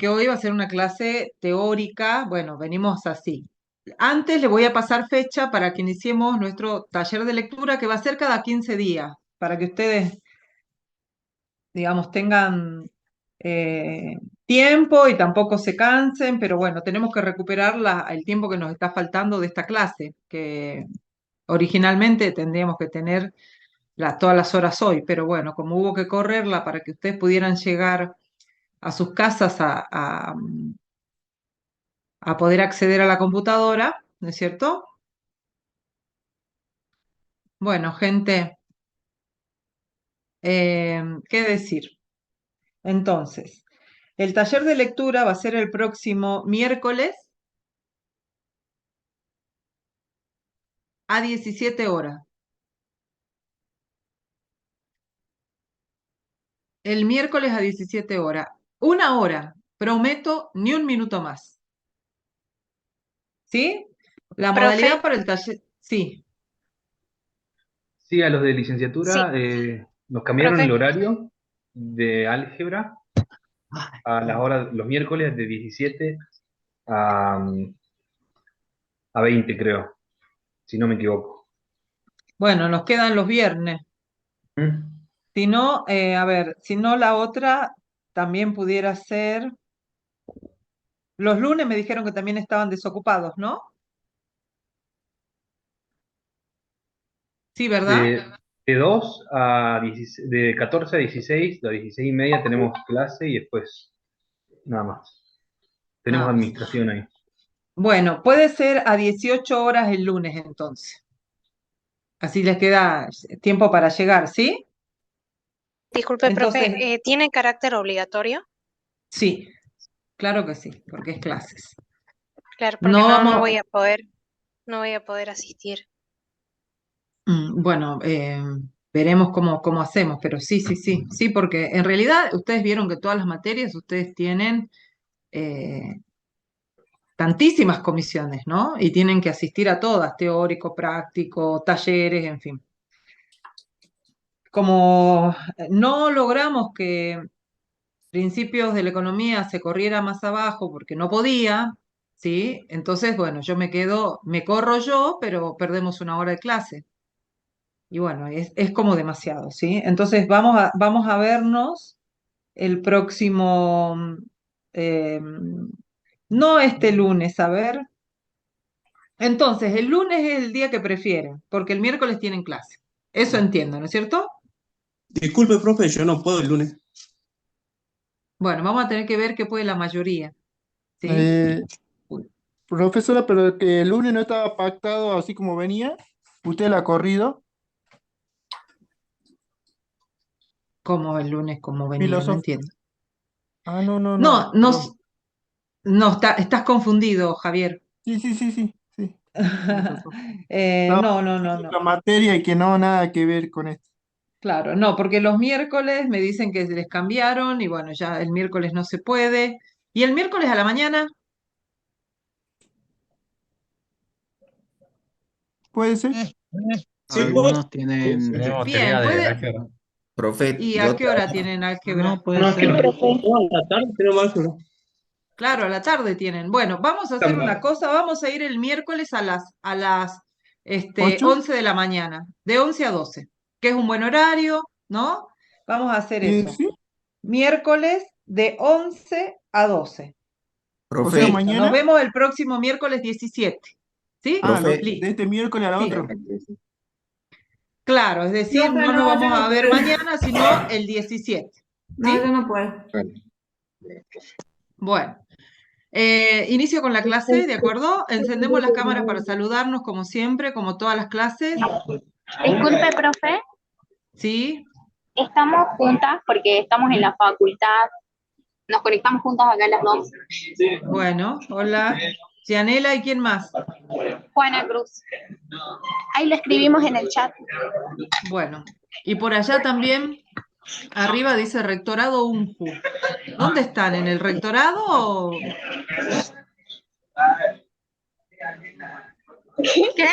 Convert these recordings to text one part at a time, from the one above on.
que hoy va a ser una clase teórica. Bueno, venimos así. Antes le voy a pasar fecha para que iniciemos nuestro taller de lectura, que va a ser cada 15 días, para que ustedes, digamos, tengan eh, tiempo y tampoco se cansen, pero bueno, tenemos que recuperar el tiempo que nos está faltando de esta clase, que originalmente tendríamos que tener todas las horas hoy, pero bueno, como hubo que correrla para que ustedes pudieran llegar a sus casas a poder acceder a la computadora, ¿no es cierto? Bueno, gente, ¿qué decir? Entonces, el taller de lectura va a ser el próximo miércoles a 17 horas. El miércoles a 17 horas. Una hora, prometo, ni un minuto más. ¿Sí? La Profe, modalidad para el taller, sí. Sí, a los de sí, licenciatura nos cambiaron profe, el horario de álgebra Ay, a las bueno. horas, los miércoles de 17 a, a 20, creo, si no me equivoco. Bueno, nos quedan los viernes. ¿Mm? Si no, a ver, si no la otra también pudiera ser. Los lunes me dijeron que también estaban desocupados, ¿no? Sí, ¿verdad? De 2 a 16, de 14 a 16, a 16 y media tenemos clase y después nada más. Tenemos Nada más. administración ahí. Bueno, puede ser a 18 horas el lunes entonces. Así les queda tiempo para llegar, ¿sí? disculpe, profe, Entonces, ¿tiene carácter obligatorio? sí, claro que sí, porque es clases. Claro, porque No no vamos, voy a poder, no voy a poder asistir. bueno, veremos cómo hacemos, pero sí, sí, sí, sí, porque en realidad ustedes vieron que todas las materias ustedes tienen eh, tantísimas comisiones, ¿no? Y tienen que asistir a todas, teórico, práctico, talleres, en fin. Como no logramos que principios de la economía se corriera más abajo porque no podía, ¿sí? Entonces, bueno, yo me corro yo, pero perdemos una hora de clase. Y bueno, es como demasiado, ¿sí? Entonces, vamos a vernos el próximo, eh, no este lunes, a ver. Entonces, el lunes es el día que prefieren, porque el miércoles tienen clase. Eso entiendo, ¿no es cierto? Disculpe, profe, yo no puedo el lunes. Bueno, vamos a tener que ver qué puede la mayoría, ¿sí? Eh, Profesora, pero que el lunes no estaba pactado así como venía. ¿Usted la ha corrido? Como el lunes, como venía, no Filosofía. entiendo. Ah, no, no, No, no, no, perdón. no, estás confundido, Javier. Sí, sí, sí, sí, sí. Filosofía. Estaba No, no, no, viendo no. otra materia y que no, nada que ver con esto. Claro, no, porque los miércoles me dicen que se les cambiaron y bueno, ya el miércoles no se puede. ¿Y el miércoles a la mañana? ¿Puede ser? Sí, pues. Algunos tienen, Tenemos teoría Bien, de puede. álgebra. profe, ¿Y a yo, qué hora tienen álgebra? no puede No, aquí ser. no, no, a la tarde tenemos álgebra. Claro, a la tarde tienen. Bueno, vamos a hacer una cosa, vamos a ir el miércoles a las ¿8? 11 de la mañana, de 11 a 12, que es un buen horario, ¿no? Vamos a hacer eso. Sí. Miércoles de 11 a 12. O sea, Profe, Listo, nos mañana. vemos el próximo miércoles 17. ¿Sí? Ah, profe, de Listo. este miércoles al Sí. otro. Claro, es decir, Profe, no nos no, yo vamos no a ver puedo. mañana, sino el 17. No, yo ¿Sí? no puedo. Bueno. Inicio con la clase, ¿de acuerdo? Encendemos las cámaras para saludarnos como siempre, como todas las clases. Disculpe, profe, ¿Sí? estamos juntas porque estamos en la facultad, nos conectamos juntas acá las dos. Bueno, hola. Gianela, ¿y quién más? Juana Cruz, ahí lo escribimos en el chat. Bueno, y por allá también, arriba dice Rectorado UNJU. ¿Dónde están? ¿En el rectorado o ¿Qué?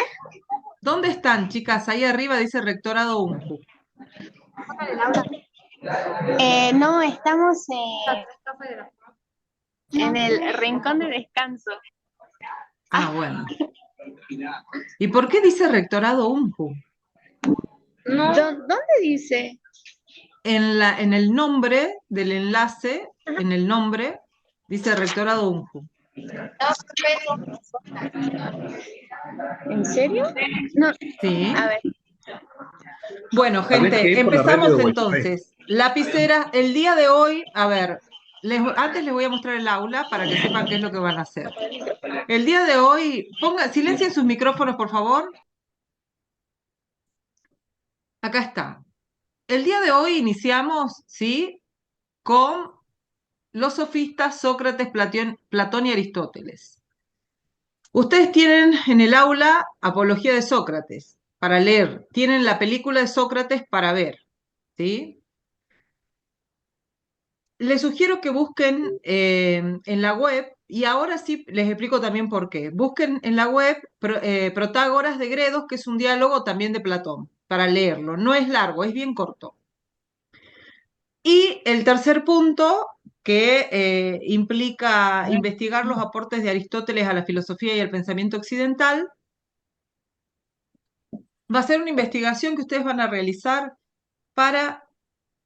dónde están, chicas? Ahí arriba dice Rectorado UNJU. No, estamos En el rincón de descanso. Ah, bueno. ¿Y por qué dice rectorado UMJU? No. ¿Dónde dice? En el nombre del enlace, en el nombre, dice rectorado UMJU. ¿En serio? No. Sí. A ver. Bueno, Tal vez que gente, es por la red de empezamos Wi-Fi. entonces. Lapicera, el día de hoy, a ver, antes les voy a mostrar el aula para que sepan qué es lo que van a hacer. El día de hoy, silencien sus micrófonos, por favor. Acá está. El día de hoy iniciamos, ¿sí? Con los sofistas Sócrates, Platón y Aristóteles. Ustedes tienen en el aula Apología de Sócrates para leer, tienen la película de Sócrates para ver, ¿sí? Les sugiero que busquen en la web, y ahora sí les explico también por qué. Busquen en la web Protágoras de Gredos, que es un diálogo también de Platón, para leerlo. No es largo, es bien corto. Y el tercer punto, que implica investigar los aportes de Aristóteles a la filosofía y al pensamiento occidental, va a ser una investigación que ustedes van a realizar para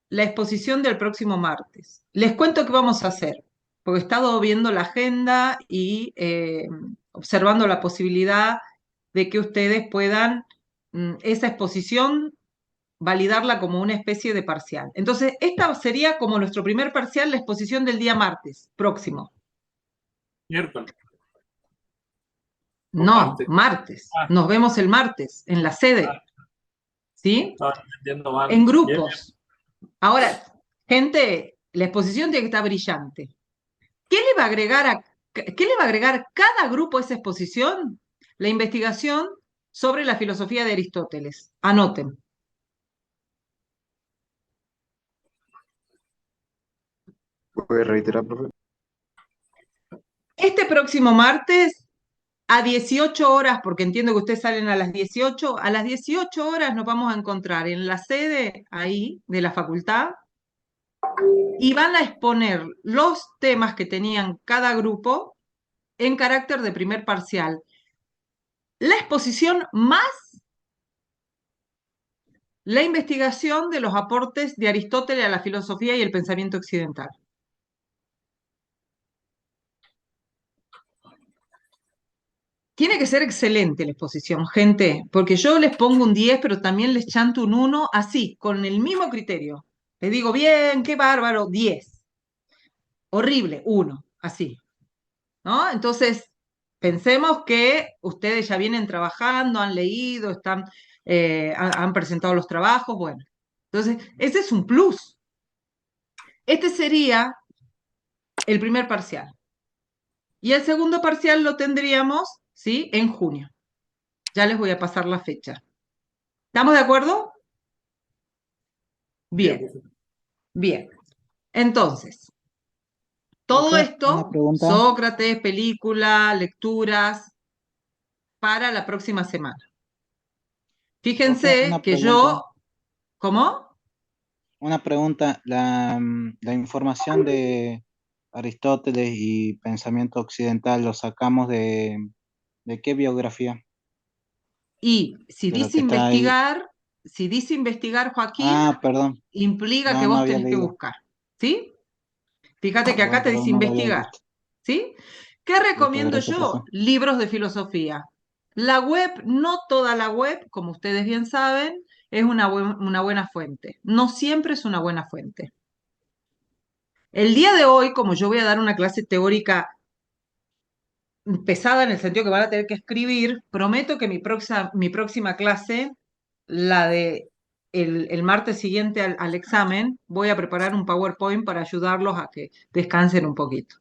la exposición del próximo martes. Les cuento qué vamos a hacer, porque he estado viendo la agenda y observando la posibilidad de que ustedes puedan esa exposición validarla como una especie de parcial. Entonces, esta sería como nuestro primer parcial, la exposición del día martes próximo. Miércoles. No, martes. Nos vemos el martes en la sede. ¿Sí? Estaba entendiendo mal. En grupos. Ahora, gente, la exposición tiene que estar brillante. ¿Qué le va a agregar cada grupo a esa exposición? La investigación sobre la filosofía de Aristóteles. Anoten. ¿Puede reiterar, profe? Este próximo martes, a 18 horas, porque entiendo que ustedes salen a las 18 horas nos vamos a encontrar en la sede ahí de la facultad y van a exponer los temas que tenían cada grupo en carácter de primer parcial. La exposición más la investigación de los aportes de Aristóteles a la filosofía y el pensamiento occidental. Tiene que ser excelente la exposición, gente, porque yo les pongo un 10, pero también les chanto un 1, así, con el mismo criterio. Les digo, bien, qué bárbaro, 10. Horrible, 1, así. ¿No? Entonces, pensemos que ustedes ya vienen trabajando, han leído, han presentado los trabajos, bueno. Entonces, ese es un plus. Este sería el primer parcial. Y el segundo parcial lo tendríamos, ¿sí? En junio. Ya les voy a pasar la fecha. ¿Estamos de acuerdo? Bien, bien. Entonces, todo Profe, una esto, pregunta. Sócrates, película, lecturas, para la próxima semana. Profe, Fíjense una que pregunta. yo, ¿cómo? Una pregunta. La información de Aristóteles y pensamiento occidental lo sacamos ¿de qué biografía? Y si De lo dice que está ahí. investigar, Joaquín, Ah, perdón. implica que No vos había tenés que leído. buscar. ¿Sí? Fíjate que acá te dice Perdón, no lo había investigar. visto. ¿Sí? ¿Qué Listo, recomiendo gracias, yo? profe. Libros de filosofía. La web, no toda la web, como ustedes bien saben, es una buena fuente. No siempre es una buena fuente. El día de hoy, como yo voy a dar una clase teórica pesada en el sentido que van a tener que escribir, prometo que mi próxima clase, la de el martes siguiente al examen, voy a preparar un PowerPoint para ayudarlos a que descansen un poquito.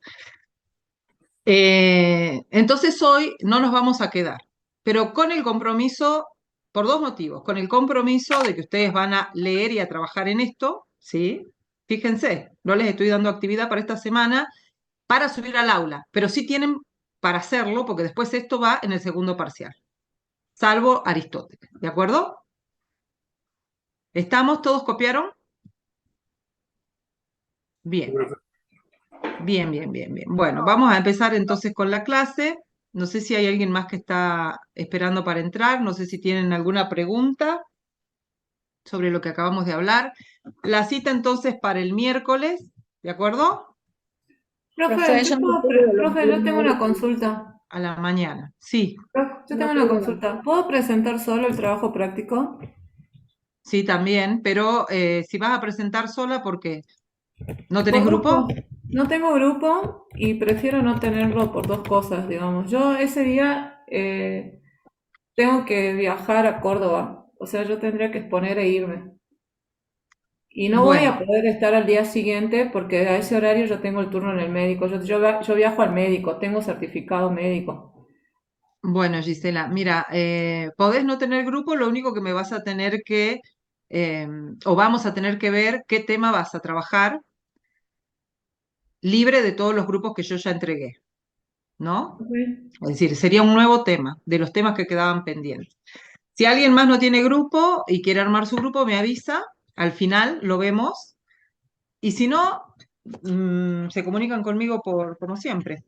Entonces hoy no nos vamos a quedar, pero con el compromiso, por dos motivos, con el compromiso de que ustedes van a leer y a trabajar en esto, ¿sí? Fíjense, no les estoy dando actividad para esta semana para subir al aula, pero sí tienen para hacerlo, porque después esto va en el segundo parcial, salvo Aristóteles, ¿de acuerdo? ¿Estamos? ¿Todos copiaron? Bien. Bien, bien, bien, bien. Bueno, vamos a empezar entonces con la clase. No sé si hay alguien más que está esperando para entrar. No sé si tienen alguna pregunta sobre lo que acabamos de hablar. La cita entonces para el miércoles, ¿de acuerdo? Profe, profe, yo tengo una consulta. A la mañana. Sí, Yo tengo una consulta. ¿Puedo presentar solo el trabajo práctico? sí, también, pero si vas a presentar sola, ¿por qué? ¿No tenés Por dos grupo? cosas. No tengo grupo y prefiero no tenerlo por dos cosas, digamos. Yo ese día tengo que viajar a Córdoba. O sea, yo tendría que exponer e irme. Y no voy a Bueno, poder estar al día siguiente porque a ese horario yo tengo el turno en el médico. Yo viajo al médico, tengo certificado médico. bueno, Gisela, mira, podés no tener grupo, lo único que me vas a tener que, eh, o vamos a tener que ver qué tema vas a trabajar libre de todos los grupos que yo ya entregué, ¿no? Ok. Es decir, sería un nuevo tema, de los temas que quedaban pendientes. Si alguien más no tiene grupo y quiere armar su grupo, me avisa, al final lo vemos, y si no, se comunican conmigo por, como siempre,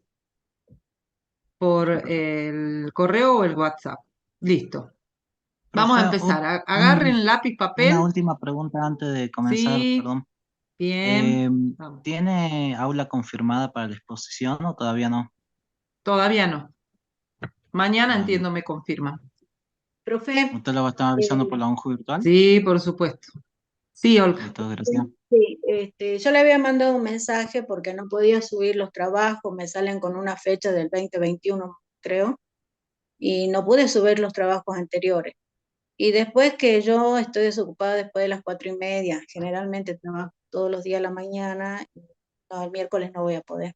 por el correo o el WhatsApp. Listo. Vamos a Profe, empezar. Agarren lápiz, una papel. última pregunta antes de comenzar, Sí, perdón. bien. Eh, Vamos. ¿Tiene aula confirmada para la exposición o todavía no? Todavía no. Mañana Ah, entiendo me confirman. Profe. ¿usted lo va a estar avisando por la ONJU virtual? Sí, por supuesto. Sí, Olga. Listo, gracias. Sí, yo le había mandado un mensaje porque no podía subir los trabajos, me salen con una fecha del 2021, creo, y no pude subir los trabajos anteriores. Y después que yo estoy desocupada después de las 4:30, generalmente trabajo todos los días a la mañana, y no, el miércoles no voy a poder.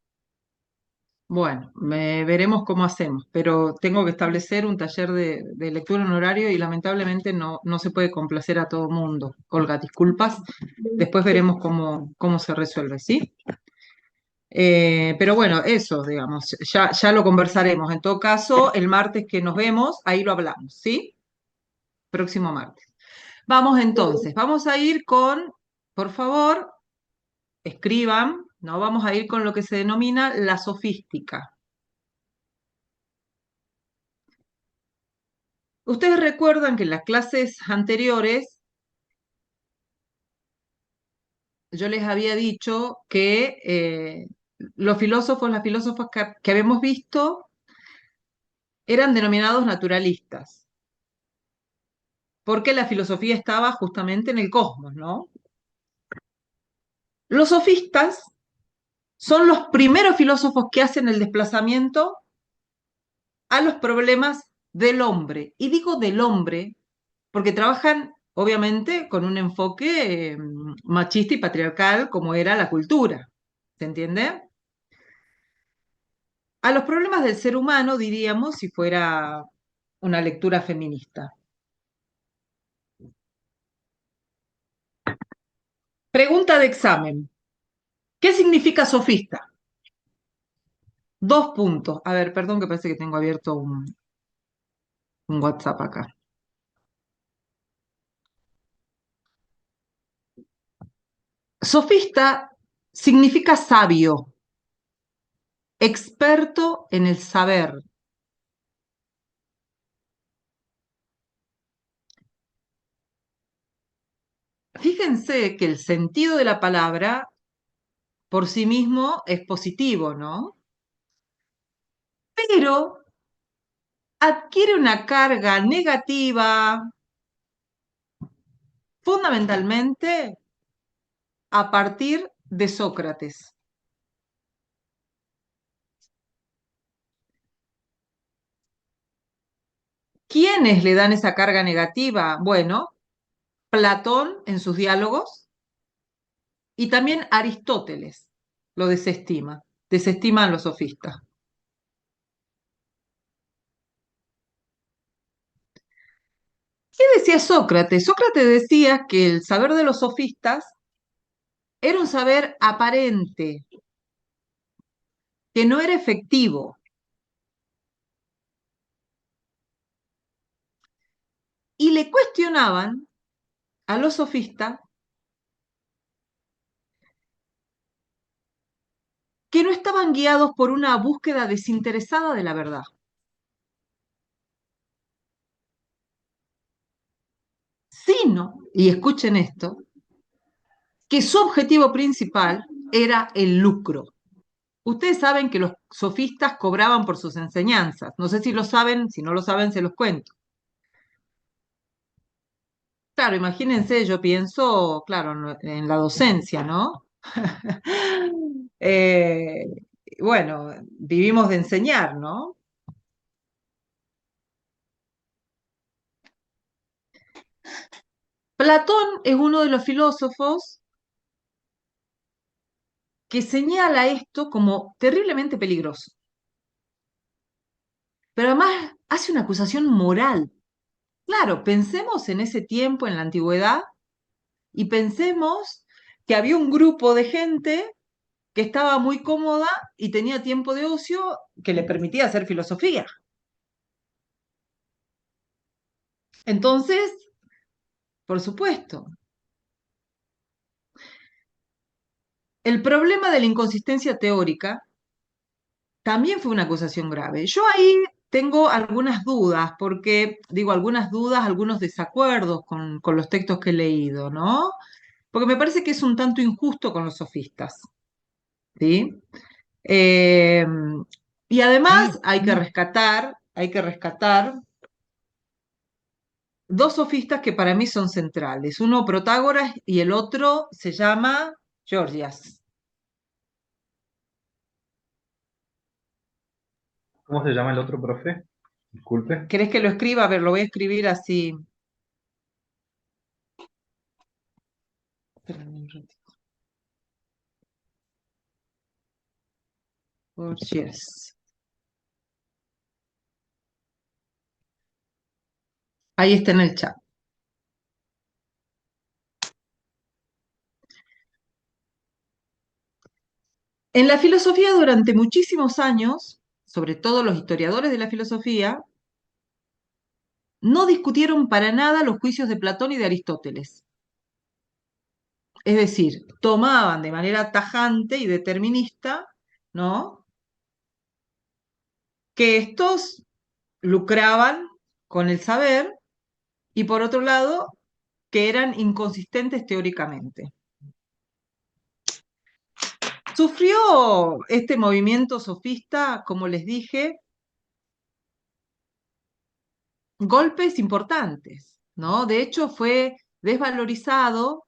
Bueno, veremos cómo hacemos, pero tengo que establecer un taller de lectura en horario y lamentablemente no se puede complacer a todo mundo. Olga, disculpas. Después veremos cómo se resuelve, ¿sí? Pero bueno, eso, digamos, ya lo conversaremos. En todo caso, el martes que nos vemos, ahí lo hablamos, ¿sí? Próximo martes. Vamos entonces, vamos a ir con, por favor, escriban, ¿no? Vamos a ir con lo que se denomina la sofística. Ustedes recuerdan que en las clases anteriores yo les había dicho que los filósofos, las filósofas que habíamos visto eran denominados naturalistas, porque la filosofía estaba justamente en el cosmos, ¿no? Los sofistas son los primeros filósofos que hacen el desplazamiento a los problemas del hombre. Y digo del hombre porque trabajan, obviamente, con un enfoque machista y patriarcal como era la cultura. ¿Se entiende? A los problemas del ser humano, diríamos, si fuera una lectura feminista. Pregunta de examen. ¿Qué significa sofista? 2 puntos. A ver, perdón que parece que tengo abierto un WhatsApp acá. Sofista significa sabio, experto en el saber. Fíjense que el sentido de la palabra por sí mismo es positivo, ¿no? Pero adquiere una carga negativa fundamentalmente a partir de Sócrates. ¿Quiénes le dan esa carga negativa? Bueno, Platón en sus diálogos y también Aristóteles lo desestiman los sofistas. ¿Qué decía Sócrates? Sócrates decía que el saber de los sofistas era un saber aparente, que no era efectivo. Y le cuestionaban a los sofistas que no estaban guiados por una búsqueda desinteresada de la verdad, sino, y escuchen esto, que su objetivo principal era el lucro. Ustedes saben que los sofistas cobraban por sus enseñanzas. No sé si lo saben, si no lo saben, se los cuento. Claro, imagínense, yo pienso, claro, en la docencia, ¿no? Eh, bueno, vivimos de enseñar, ¿no? Platón es uno de los filósofos que señala esto como terriblemente peligroso, pero además hace una acusación moral. Claro, pensemos en ese tiempo, en la antigüedad, y pensemos que había un grupo de gente que estaba muy cómoda y tenía tiempo de ocio que le permitía hacer filosofía. Entonces, por supuesto, el problema de la inconsistencia teórica también fue una acusación grave. Yo ahí tengo algunas dudas, porque digo algunas dudas, algunos desacuerdos con los textos que he leído, ¿no? Porque me parece que es un tanto injusto con los sofistas, ¿sí? Eh, y además hay que rescatar dos sofistas que para mí son centrales. Uno Protágoras y el otro se llama Gorgias. ¿Cómo se llama el otro profe? Disculpe. ¿Querés que lo escriba? A ver, lo voy a escribir así. Espérame un ratito. Gorgias. Ahí está en el chat. En la filosofía durante muchísimos años, sobre todo los historiadores de la filosofía, no discutieron para nada los juicios de Platón y de Aristóteles. Es decir, tomaban de manera tajante y determinista, ¿no? Que estos lucraban con el saber y por otro lado, que eran inconsistentes teóricamente. Sufrió este movimiento sofista, como les dije, golpes importantes, ¿no? De hecho, fue desvalorizado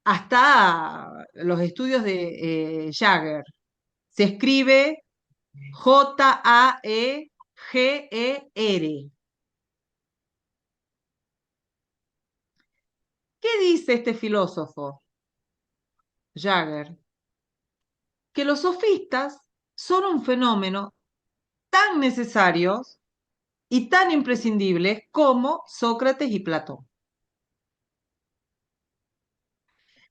hasta los estudios de Jaeger. Se escribe Jaeger. ¿Qué dice este filósofo, Jaeger? Que los sofistas son un fenómeno tan necesarios y tan imprescindibles como Sócrates y Platón.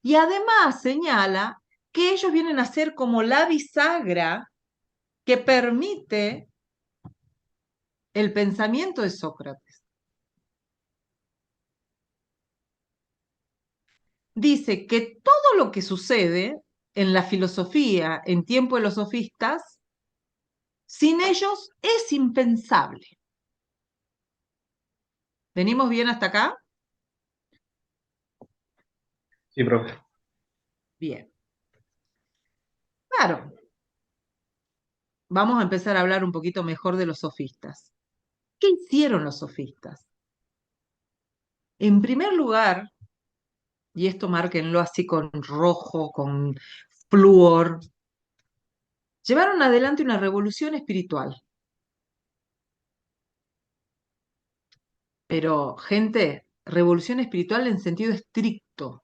Y además señala que ellos vienen a ser como la bisagra que permite el pensamiento de Sócrates. Dice que todo lo que sucede en la filosofía en tiempo de los sofistas, sin ellos es impensable. ¿Venimos bien hasta acá? Sí, profe. Bien. Claro. Vamos a empezar a hablar un poquito mejor de los sofistas. ¿Qué hicieron los sofistas? En primer lugar, y esto márquenlo así con rojo, con flúor, llevaron adelante una revolución espiritual. Pero, gente, revolución espiritual en sentido estricto.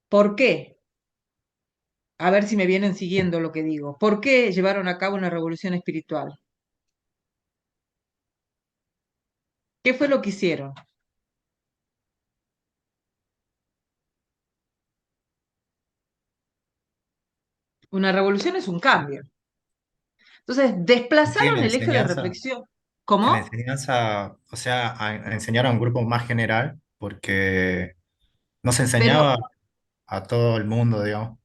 ¿Por qué? A ver si me vienen siguiendo lo que digo. ¿Por qué llevaron a cabo una revolución espiritual? ¿Qué fue lo que hicieron? Una revolución es un cambio. Entonces, Sí, desplazaron el eje de reflexión. en la ¿Cómo? enseñanza, o sea, a enseñar a un grupo más general, porque no se Pero enseñaba a todo el mundo, digamos.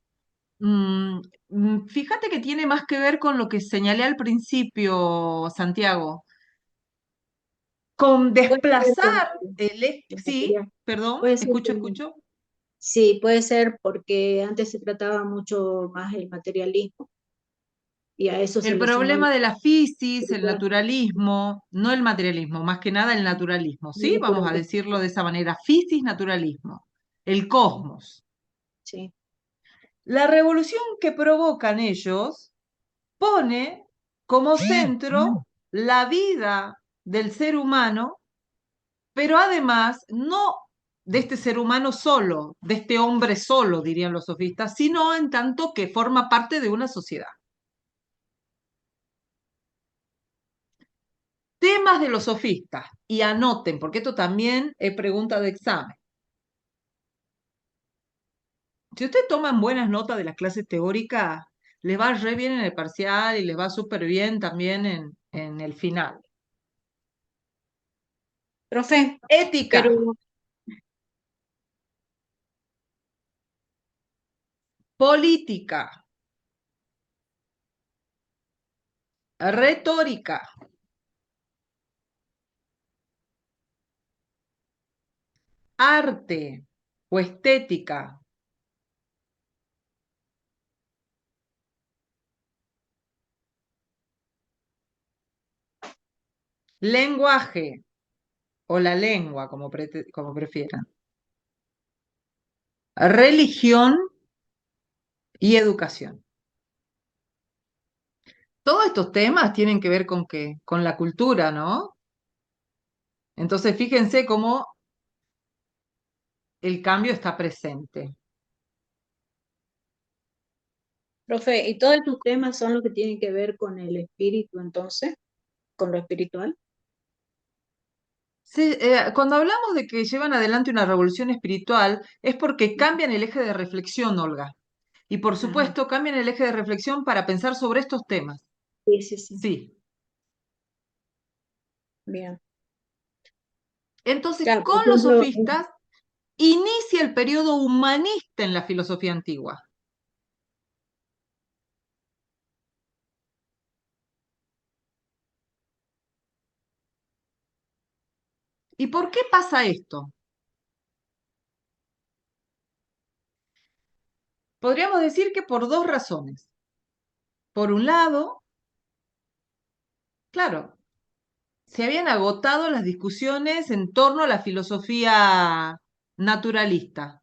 Fíjate que tiene más que ver con lo que señalé al principio, Santiago, con Puede ser desplazar porque el sí, material. perdón, Puede ser escucho, que escucho. sí, puede ser porque antes se trataba mucho más el materialismo y a eso se El le sumó el problema de la fisis, el espiritual, naturalismo, no el materialismo, más que nada el naturalismo, el ¿sí? Vamos a naturalismo. decirlo de esa manera, fisis, naturalismo, el cosmos. Sí, La revolución que provocan ellos pone como centro la vida del ser humano, pero además no de este ser humano solo, de este hombre solo, dirían los sofistas, sino en tanto que forma parte de una sociedad. Temas de los sofistas, y anoten, porque esto también es pregunta de examen. Si ustedes toman buenas notas de las clases teóricas, les va re bien en el parcial y les va súper bien también en el final. profe, Ética, pero política, retórica, arte o estética, lenguaje o la lengua, como prefieran, religión y educación. Todos estos temas tienen que ver con qué, con la cultura, ¿no? Entonces fíjense cómo el cambio está presente. profe, ¿y todos estos temas son los que tienen que ver con el espíritu entonces, con lo espiritual? Cuando hablamos de que llevan adelante una revolución espiritual, es porque cambian el eje de reflexión, Olga. Y por Ajá, supuesto, cambian el eje de reflexión para pensar sobre estos temas. sí, sí, sí, Sí. bien. Entonces, Claro, por con los ejemplo, sofistas, inicia el periodo humanista en la filosofía antigua. ¿Y por qué pasa esto? Podríamos decir que por dos razones. Por un lado, claro, se habían agotado las discusiones en torno a la filosofía naturalista.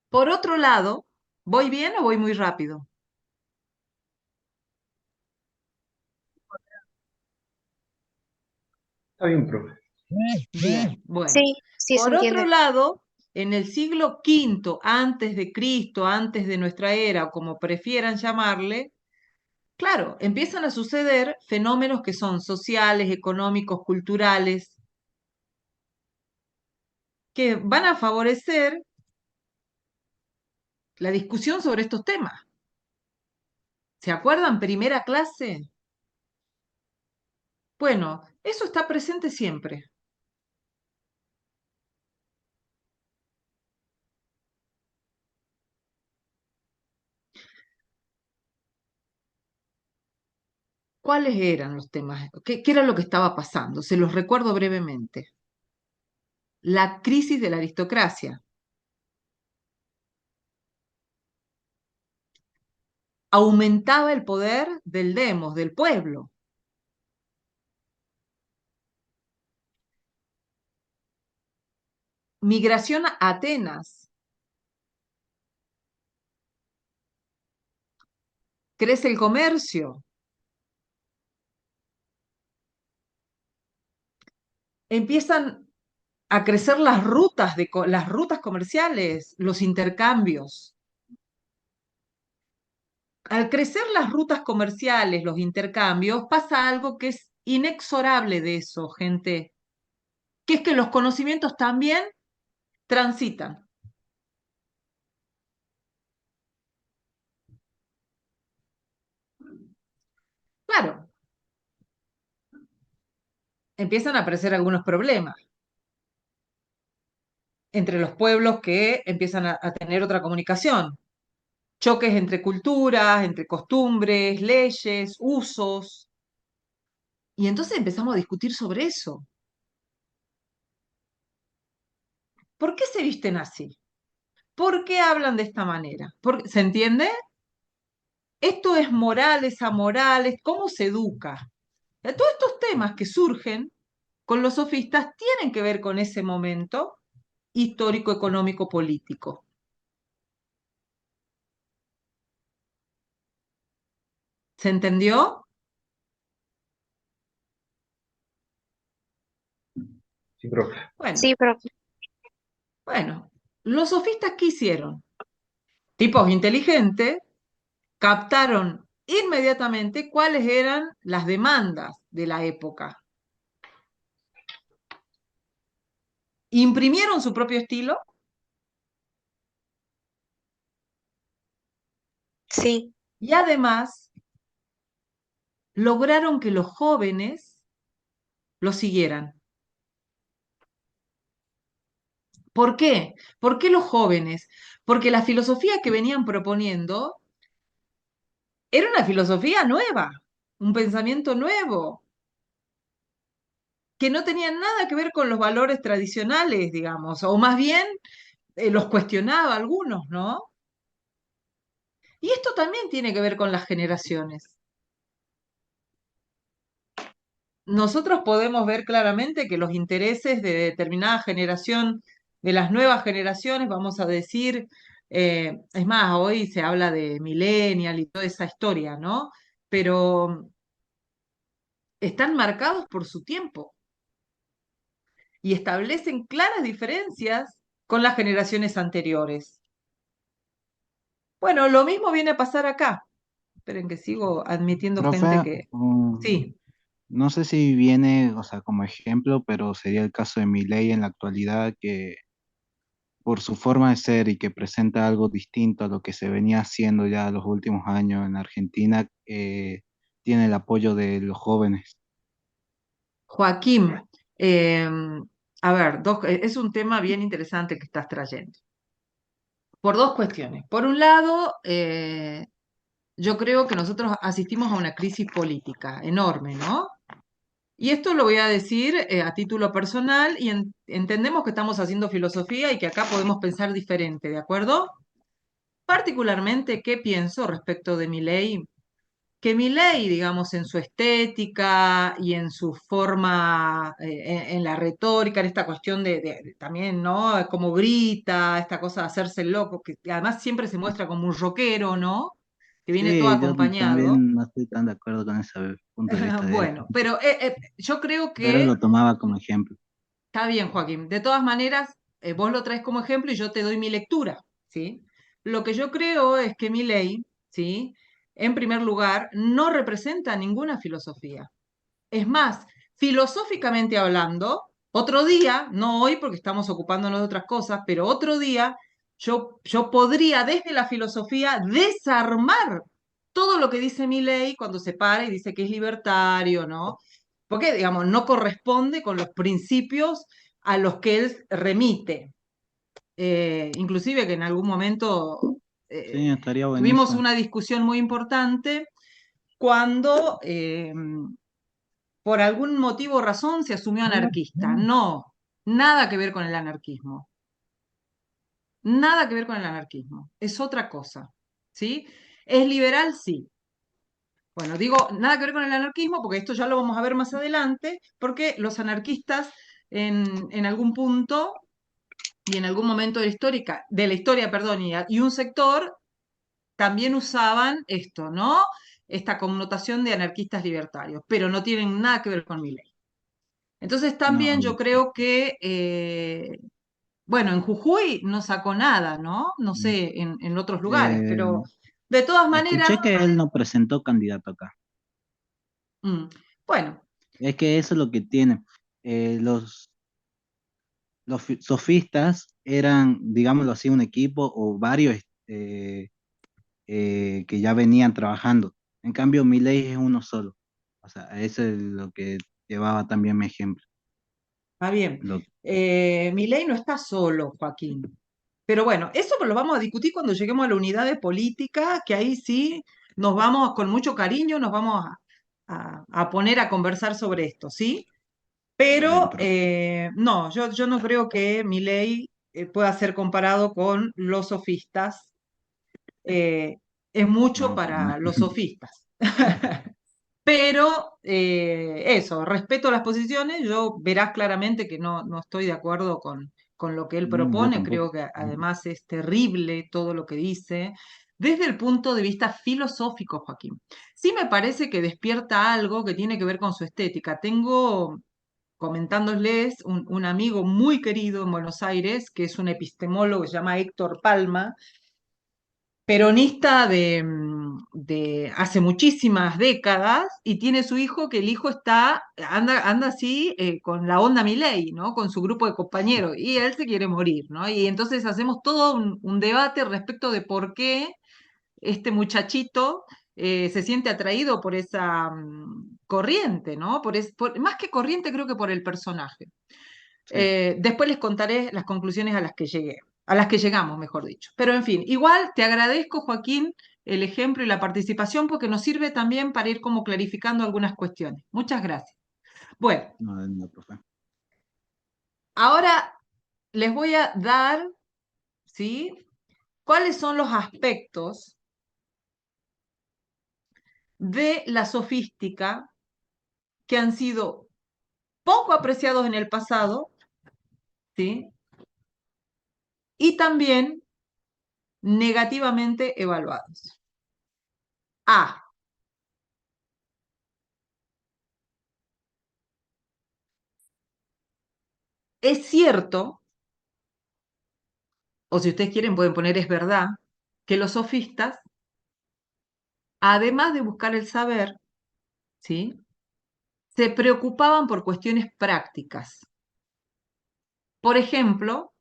Por otro lado, ¿voy bien o voy muy rápido? Está bien, profe. Bien, bueno. Sí, sí se Por otro entiende. lado, en el siglo V antes de Cristo, antes de nuestra era, o como prefieran llamarle, claro, empiezan a suceder fenómenos que son sociales, económicos, culturales, que van a favorecer la discusión sobre estos temas. ¿Se acuerdan? Primera clase. Bueno, eso está presente siempre. ¿Cuáles eran los temas? ¿Qué era lo que estaba pasando? Se los recuerdo brevemente. La crisis de la aristocracia. Aumentaba el poder del demos, del pueblo. Migración a Atenas. Crece el comercio. Empiezan a crecer las rutas comerciales, los intercambios. Al crecer las rutas comerciales, los intercambios, pasa algo que es inexorable de eso, gente, que es que los conocimientos también transitan. empiezan a aparecer algunos problemas entre los pueblos que empiezan a tener otra comunicación, choques entre culturas, entre costumbres, leyes, usos, y entonces empezamos a discutir sobre eso. ¿Por qué se visten así? ¿Por qué hablan de esta manera? ¿Se entiende? Esto es moral, es amoral, cómo se educa. Todos estos temas que surgen con los sofistas tienen que ver con ese momento histórico, económico, político. ¿Se entendió? Sí, profe. Bueno, Sí, profe. bueno, los sofistas, ¿qué hicieron? Tipos inteligentes captaron inmediatamente cuáles eran las demandas de la época. Imprimieron su propio estilo. Sí, Y además lograron que los jóvenes lo siguieran. ¿Por qué? ¿Por qué los jóvenes? Porque la filosofía que venían proponiendo era una filosofía nueva, un pensamiento nuevo, que no tenía nada que ver con los valores tradicionales, digamos, o más bien los cuestionaba algunos, ¿no? Y esto también tiene que ver con las generaciones. Nosotros podemos ver claramente que los intereses de determinada generación, de las nuevas generaciones, vamos a decir, es más, hoy se habla de millennial y toda esa historia, ¿no? Pero están marcados por su tiempo y establecen claras diferencias con las generaciones anteriores. Bueno, lo mismo viene a pasar acá. Esperen que sigo admitiendo gente Profe, que... Sí. no sé si viene, o sea, como ejemplo, pero sería el caso de Milei en la actualidad, que por su forma de ser y que presenta algo distinto a lo que se venía haciendo ya los últimos años en Argentina, tiene el apoyo de los jóvenes. Joaquín, eh, a ver, es un tema bien interesante que estás trayendo, por dos cuestiones. Por un lado, yo creo que nosotros asistimos a una crisis política enorme, ¿no? Y esto lo voy a decir a título personal y entendemos que estamos haciendo filosofía y que acá podemos pensar diferente, ¿de acuerdo? Particularmente, ¿qué pienso respecto de mi ley? Que Milei, digamos, en su estética y en su forma, en la retórica, en esta cuestión también, ¿no? Como grita, esta cosa de hacerse el loco, que además siempre se muestra como un rockero, ¿no? Que viene todo Sí, yo acompañado. también no estoy tan de acuerdo con ese punto de vista de él, Bueno, pero yo creo pero que lo tomaba como ejemplo. está bien, Joaquín. De todas maneras, vos lo traes como ejemplo y yo te doy mi lectura, ¿sí? Lo que yo creo es que mi ley, ¿sí? En primer lugar, no representa ninguna filosofía. Es más, filosóficamente hablando, otro día, no hoy porque estamos ocupándonos de otras cosas, pero otro día yo podría desde la filosofía desarmar todo lo que dice mi ley cuando se para y dice que es libertario, ¿no? Porque, digamos, no corresponde con los principios a los que él remite. Inclusive que en algún momento Sí, estaría tuvimos buenísimo. una discusión muy importante cuando por algún motivo o razón se asumió anarquista. No, nada que ver con el anarquismo. Nada que ver con el anarquismo. Es otra cosa. ¿Sí? ¿Es liberal? Sí. Bueno, digo nada que ver con el anarquismo porque esto ya lo vamos a ver más adelante, porque los anarquistas en algún punto y en algún momento de la historia, perdón, y un sector también usaban esto, ¿no? Esta connotación de anarquistas libertarios, pero no tienen nada que ver con mi ley. Entonces también No, yo creo que, bueno, en Jujuy no sacó nada, ¿no? No mm, sé, en otros lugares, eh, pero de todas maneras, escuché que él no presentó candidato acá. mm, bueno, Es que eso es lo que tiene. Los sofistas eran, digámoslo así, un equipo o varios eh, que ya venían trabajando. En cambio, Milei es uno solo. O sea, eso es lo que llevaba también mi ejemplo. Está bien. Lo- Milei no está solo, Joaquín. Pero bueno, eso lo vamos a discutir cuando lleguemos a la unidad de política, que ahí sí nos vamos con mucho cariño, nos vamos a poner a conversar sobre esto, ¿sí? Pero Dale, profe. no, yo no creo que Milei pueda ser comparado con los sofistas. Es mucho No, pues no. para los sofistas. Pero eso, respeto las posiciones, yo verás claramente que no estoy de acuerdo con lo que él Yo propone, tampoco. creo que además es terrible todo lo que dice, desde el punto de vista filosófico, Joaquín. Sí me parece que despierta algo que tiene que ver con su estética. Tengo, comentándoles, un amigo muy querido en Buenos Aires, que es un epistemólogo que se llama Héctor Palma, peronista de hace muchísimas décadas y tiene su hijo que el hijo anda así con la onda Milei, ¿no? Con su grupo de compañeros y él se quiere morir, ¿no? Y entonces hacemos todo un debate respecto de por qué este muchachito se siente atraído por esa corriente, ¿no? Más que corriente creo que por el personaje. Sí. Después les contaré las conclusiones a las que llegué, a las que llegamos, mejor dicho. Pero en fin, igual te agradezco, Joaquín, el ejemplo y la participación porque nos sirve también para ir como clarificando algunas cuestiones. Muchas gracias. Bueno, No, profe. ahora les voy a dar, ¿sí? ¿Cuáles son los aspectos de la sofística que han sido poco apreciados en el pasado, ¿sí? Y también negativamente evaluados? A. Es cierto, o si ustedes quieren pueden poner es verdad, que los sofistas, además de buscar el saber, ¿sí? Se preocupaban por cuestiones prácticas. Por ejemplo,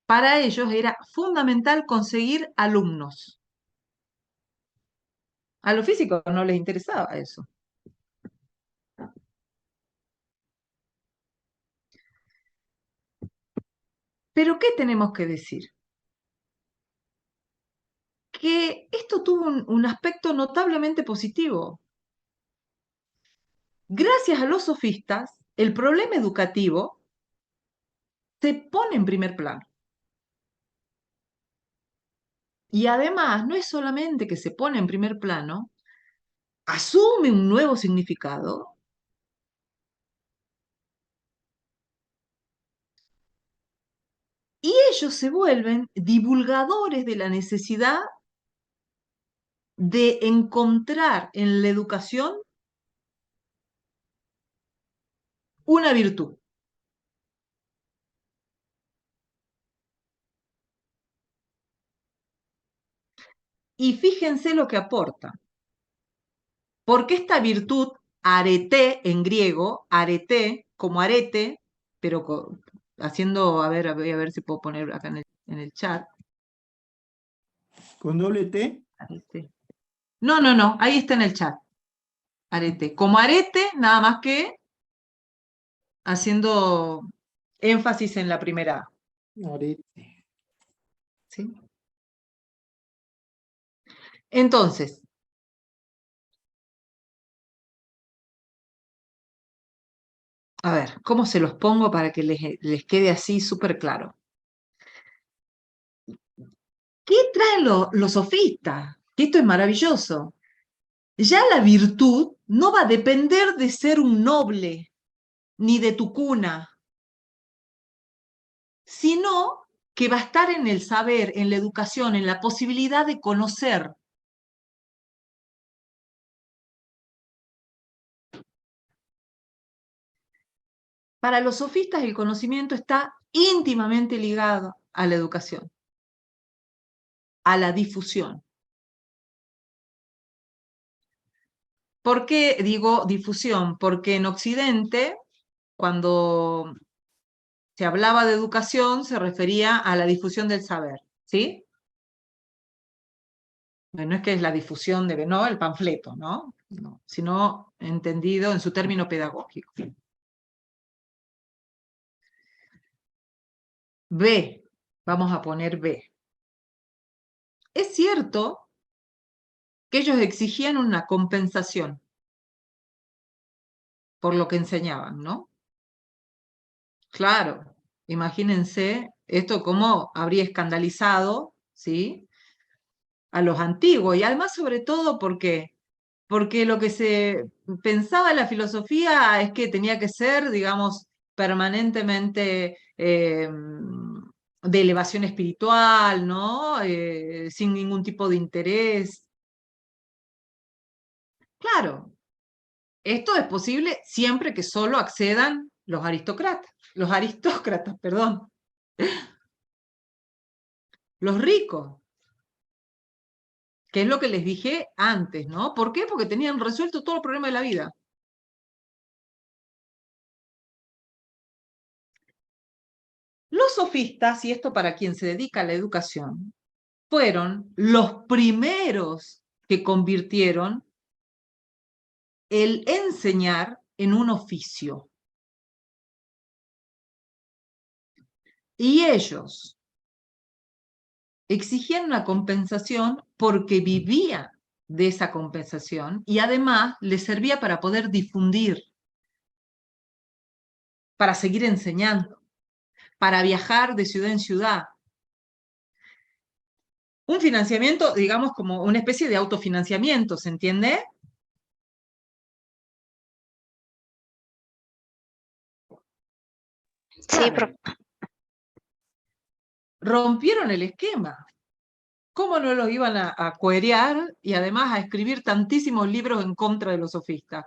para ellos era fundamental conseguir alumnos. A los físicos no les interesaba eso. Pero ¿qué tenemos que decir? Que esto tuvo un aspecto notablemente positivo. Gracias a los sofistas, el problema educativo se pone en primer plano. Y además, no es solamente que se pone en primer plano, asume un nuevo significado y ellos se vuelven divulgadores de la necesidad de encontrar en la educación una virtud. Y fíjense lo que aporta, porque esta virtud, arete en griego, arete como arete, pero haciendo, voy a ver si puedo poner acá en el chat. ¿Con doble T? Arete. No, ahí está en el chat. Arete. Como arete, nada más que haciendo énfasis en la primera A. Arete. ¿Sí? Entonces, a ver, ¿cómo se los pongo para que les quede así súper claro? ¿Qué traen los sofistas? Que esto es maravilloso. Ya la virtud no va a depender de ser un noble, ni de tu cuna, sino que va a estar en el saber, en la educación, en la posibilidad de conocer. Para los sofistas el conocimiento está íntimamente ligado a la educación, a la difusión. ¿Por qué digo difusión? Porque en Occidente, cuando se hablaba de educación, se refería a la difusión del saber, ¿sí? No es que es la difusión de, no, el panfleto, ¿no? no, sino entendido en su término pedagógico. B, vamos a poner B. Es cierto que ellos exigían una compensación por lo que enseñaban, ¿no? Claro, imagínense esto cómo habría escandalizado, ¿sí?, a los antiguos, y además sobre todo porque lo que se pensaba en la filosofía es que tenía que ser, digamos, permanentemente de elevación espiritual, ¿no? Sin ningún tipo de interés. Claro, esto es posible siempre que solo accedan los aristócratas, perdón, los ricos, que es lo que les dije antes, ¿no? ¿Por qué? Porque tenían resuelto todo el problema de la vida. Los sofistas, y esto para quien se dedica a la educación, fueron los primeros que convirtieron el enseñar en un oficio. Y ellos exigían una compensación porque vivían de esa compensación y además les servía para poder difundir, para seguir enseñando, para viajar de ciudad en ciudad. Un financiamiento, digamos, como una especie de autofinanciamiento, ¿se entiende? Sí, Claro. Rompieron el esquema. ¿Cómo no los iban a coerear y además a escribir tantísimos libros en contra de los sofistas?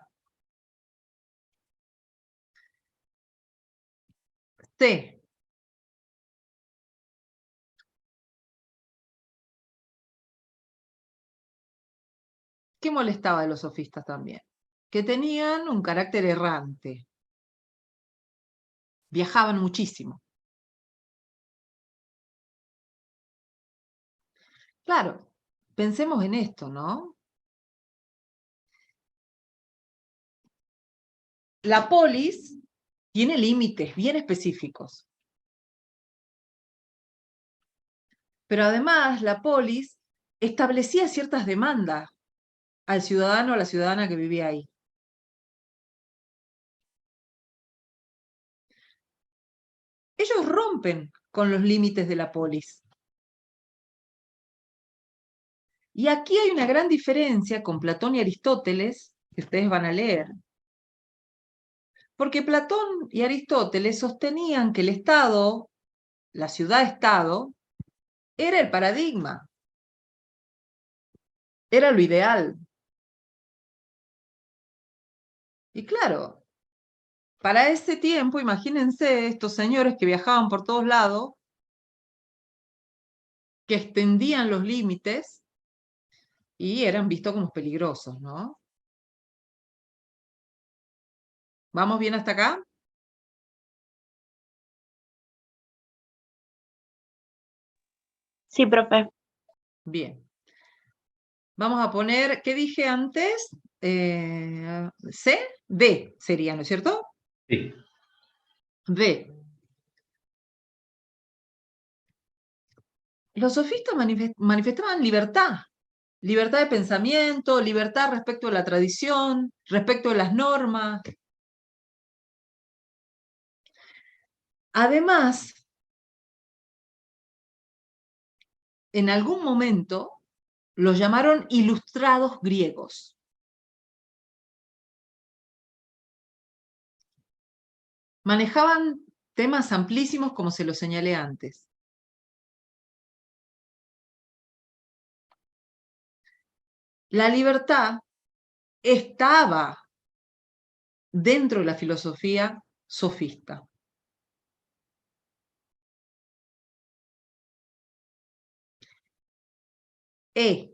C. ¿Qué molestaba de los sofistas también? Que tenían un carácter errante. Viajaban muchísimo. Claro, pensemos en esto, ¿no? La polis tiene límites bien específicos. Pero además la polis establecía ciertas demandas al ciudadano o a la ciudadana que vivía ahí. Ellos rompen con los límites de la polis. Y aquí hay una gran diferencia con Platón y Aristóteles, que ustedes van a leer. Porque Platón y Aristóteles sostenían que el Estado, la ciudad-estado, era el paradigma, era lo ideal. Y claro, para ese tiempo, imagínense estos señores que viajaban por todos lados, que extendían los límites y eran vistos como peligrosos, ¿no? ¿Vamos bien hasta acá? Sí, profe. Bien. Vamos a poner, ¿qué dije antes? C, D sería, ¿no es cierto? Sí. D. Los sofistas manifestaban libertad, libertad de pensamiento, libertad respecto a la tradición, respecto a las normas. Además, en algún momento los llamaron ilustrados griegos. Manejaban temas amplísimos como se los señalé antes. La libertad estaba dentro de la filosofía sofista. E.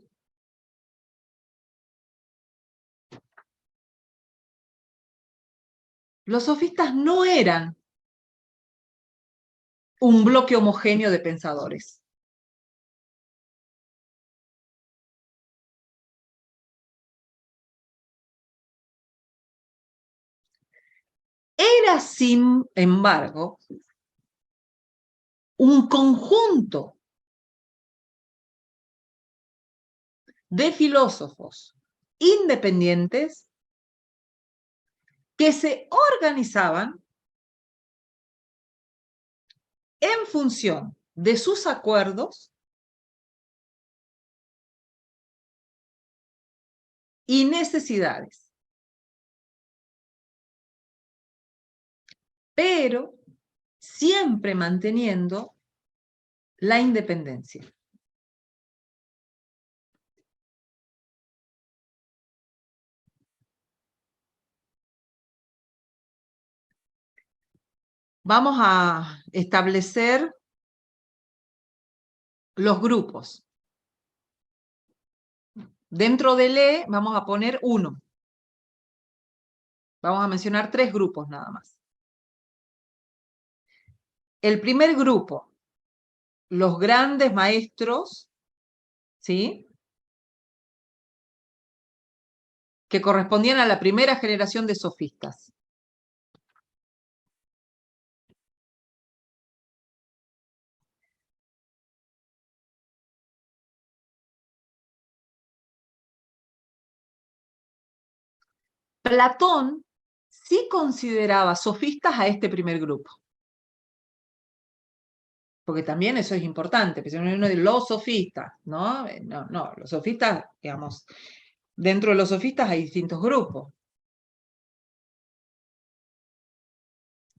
Los sofistas no eran un bloque homogéneo de pensadores. Era, sin embargo, un conjunto de filósofos independientes que se organizaban en función de sus acuerdos y necesidades, pero siempre manteniendo la independencia. Vamos a establecer los grupos. Dentro del E vamos a poner 1. Vamos a mencionar 3 grupos nada más. El primer grupo, los grandes maestros, ¿sí?, que correspondían a la primera generación de sofistas. Platón sí consideraba sofistas a este primer grupo. Porque también eso es importante, porque uno de los sofistas, ¿no? No, los sofistas, digamos, dentro de los sofistas hay distintos grupos.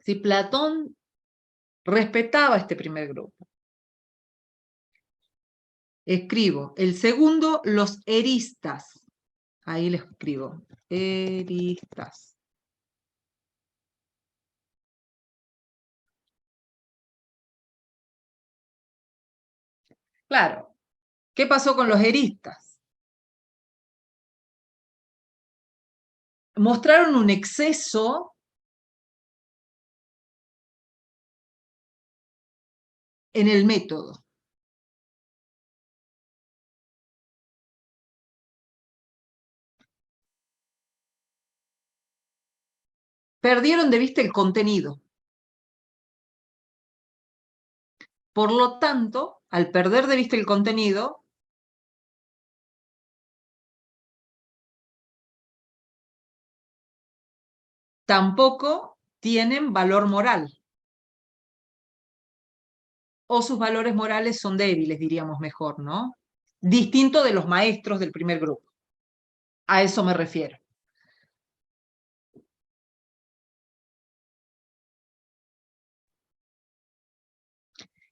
Si Platón respetaba este primer grupo. Escribo. El segundo, los eristas. Ahí le escribo. Eristas. Claro. ¿Qué pasó con los eristas? Mostraron un exceso en el método. Perdieron de vista el contenido. Por lo tanto, al perder de vista el contenido, tampoco tienen valor moral. O sus valores morales son débiles, diríamos mejor, ¿no? Distinto de los maestros del primer grupo. A eso me refiero.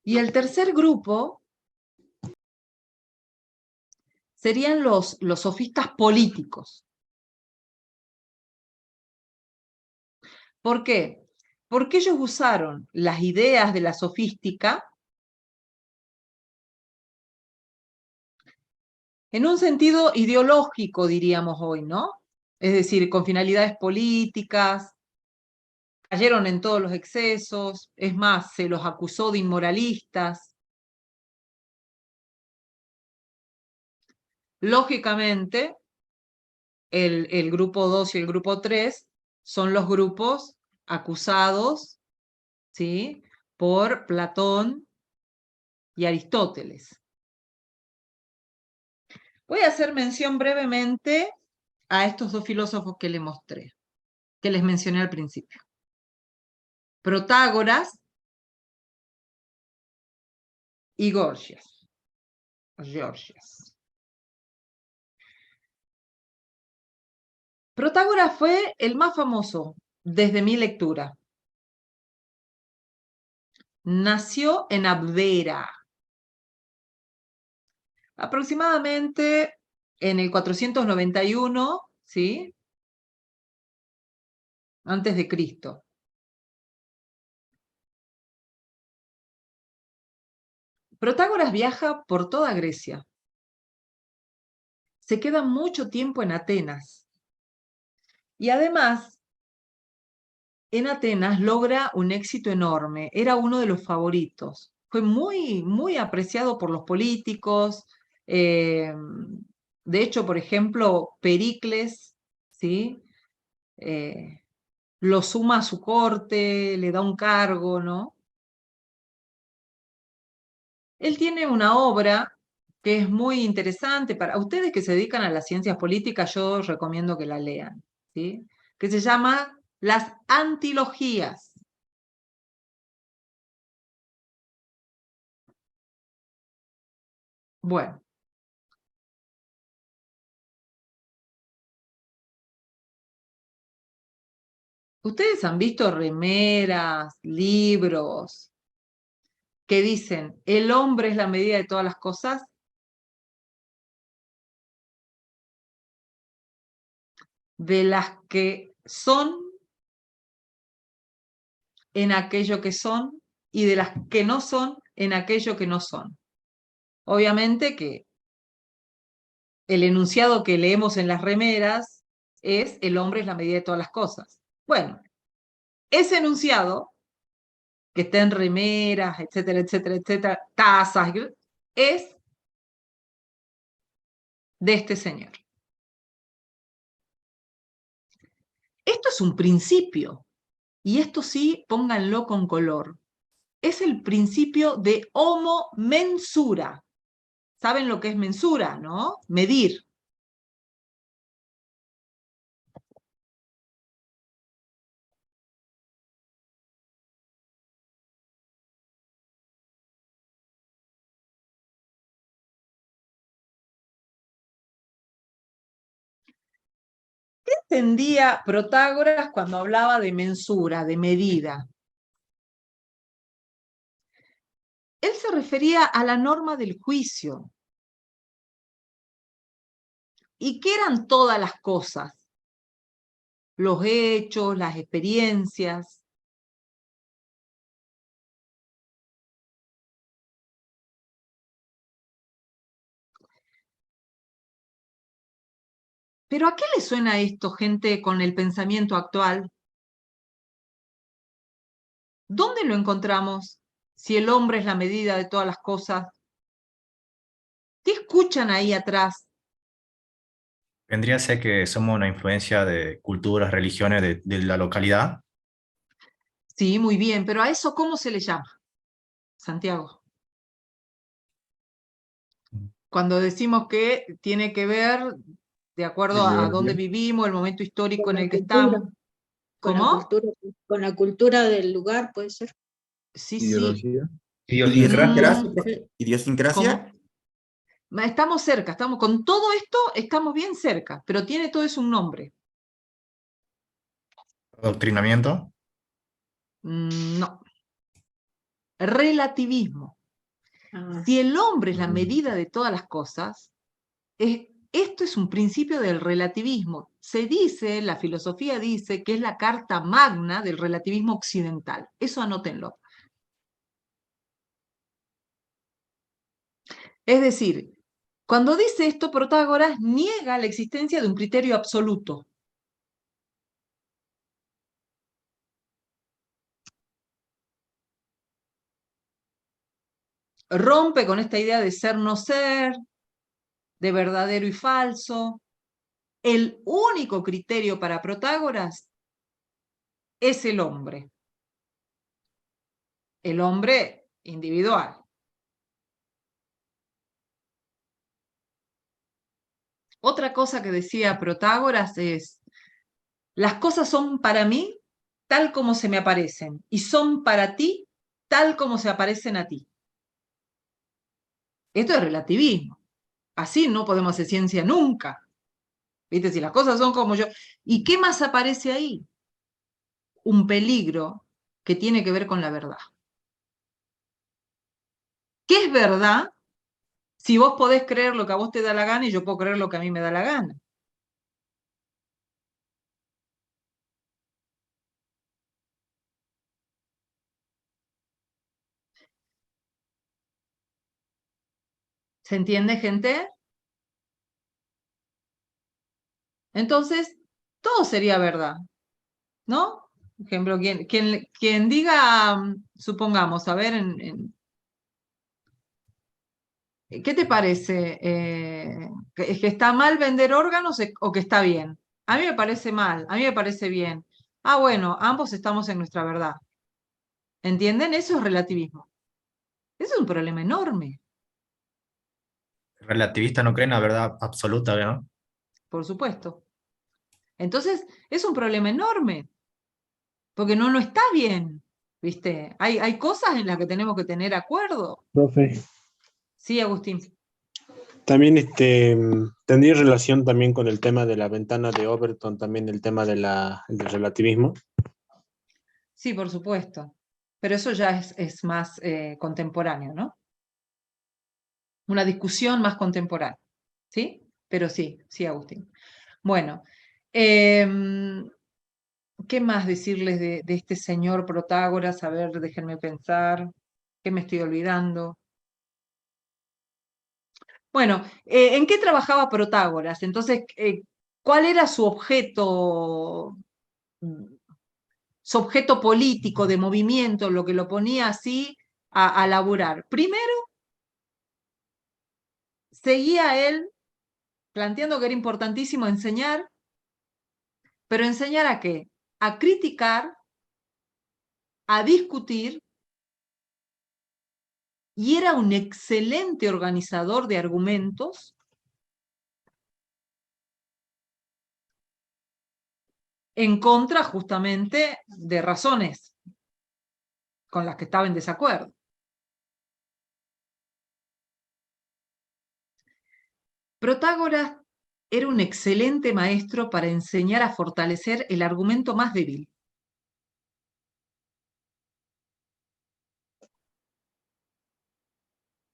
Y el tercer grupo serían los sofistas políticos. ¿Por qué? Porque ellos usaron las ideas de la sofística en un sentido ideológico, diríamos hoy, ¿no? Es decir, con finalidades políticas, cayeron en todos los excesos, es más, se los acusó de inmoralistas. Lógicamente, el grupo 2 y el grupo 3 son los grupos acusados, ¿sí?, por Platón y Aristóteles. Voy a hacer mención brevemente a estos 2 filósofos que les mostré, que les mencioné al principio. Protágoras y Gorgias. Protágoras fue el más famoso desde mi lectura. Nació en Abdera, aproximadamente en el 491, ¿sí?, antes de Cristo. Protágoras viaja por toda Grecia. Se queda mucho tiempo en Atenas. Y además, en Atenas logra un éxito enorme. Era uno de los favoritos. Fue muy, muy apreciado por los políticos. De hecho, por ejemplo, Pericles, ¿sí?, lo suma a su corte, le da un cargo, ¿no? Él tiene una obra que es muy interesante para ustedes que se dedican a las ciencias políticas, yo recomiendo que la lean, ¿sí? Que se llama Las Antilogías. Bueno. ¿Ustedes han visto remeras, libros que dicen el hombre es la medida de todas las cosas? De las que son en aquello que son y de las que no son en aquello que no son. Obviamente que el enunciado que leemos en las remeras es el hombre es la medida de todas las cosas. Bueno, ese enunciado que está en remeras, etcétera, etcétera, etcétera, tazas, es de este señor. Esto es un principio, y esto sí, pónganlo con color. Es el principio de homo mensura. ¿Saben lo que es mensura, no? Medir. ¿Qué entendía Protágoras cuando hablaba de mensura, de medida? Él se refería a la norma del juicio. ¿Y qué eran todas las cosas? Los hechos, las experiencias. ¿Pero a qué le suena esto, gente, con el pensamiento actual? ¿Dónde lo encontramos si el hombre es la medida de todas las cosas? ¿Qué escuchan ahí atrás? Vendría a ser que somos una influencia de culturas, religiones de la localidad. Sí, muy bien, pero ¿a eso cómo se le llama, Santiago? Cuando decimos que tiene que ver de acuerdo a dónde vivimos, el momento histórico Con en la el que cultura, estamos. ¿Cómo? con la cultura del lugar, puede ser. Sí, sí. Ideología. Idiosincrasia. Idiosincrasia. ¿Cómo? Estamos cerca, estamos con todo esto, estamos bien cerca, pero tiene todo eso un nombre. Adoctrinamiento. No. Relativismo. Ah, Si el hombre es la medida de todas las cosas, esto es un principio del relativismo. Se dice, la filosofía dice, que es la carta magna del relativismo occidental. Eso anótenlo. Es decir, cuando dice esto, Protágoras niega la existencia de un criterio absoluto. Rompe con esta idea de ser no ser, de verdadero y falso. El único criterio para Protágoras es el hombre individual. Otra cosa que decía Protágoras es, las cosas son para mí tal como se me aparecen y son para ti tal como se aparecen a ti. Esto es relativismo. Así no podemos hacer ciencia nunca. ¿Viste? Si las cosas son como yo. ¿Y qué más aparece ahí? Un peligro que tiene que ver con la verdad. ¿Qué es verdad? Si vos podés creer lo que a vos te da la gana y yo puedo creer lo que a mí me da la gana. ¿Se entiende, gente? Entonces, todo sería verdad, ¿no? Por ejemplo, quien diga, supongamos, a ver, ¿qué te parece? ¿Es que está mal vender órganos o que está bien? A mí me parece mal, a mí me parece bien. Ah, bueno, ambos estamos en nuestra verdad. ¿Entienden? Eso es relativismo. Eso es un problema enorme, El relativista no cree en la verdad absoluta, ¿no? por supuesto. Entonces, es un problema enorme, porque no está bien, ¿viste? Hay cosas en las que tenemos que tener acuerdo. Profe, Sí, Agustín. también tendría relación también con el tema de la ventana de Overton, también el tema del relativismo. Sí, por supuesto. Pero eso ya es más contemporáneo, ¿no? Una discusión más contemporánea. ¿Sí? Pero sí, sí, Agustín. Bueno, em, ¿qué más decirles de este señor Protágoras? A ver, déjenme pensar. ¿Qué me estoy olvidando? Bueno, ¿en qué trabajaba Protágoras? Entonces, ¿cuál era su objeto político de movimiento, lo que lo ponía así a laburar? Primero, seguía él planteando que era importantísimo enseñar, pero ¿enseñar a qué? A criticar, a discutir, y era un excelente organizador de argumentos en contra justamente de razones con las que estaba en desacuerdo. Protágoras era un excelente maestro para enseñar a fortalecer el argumento más débil.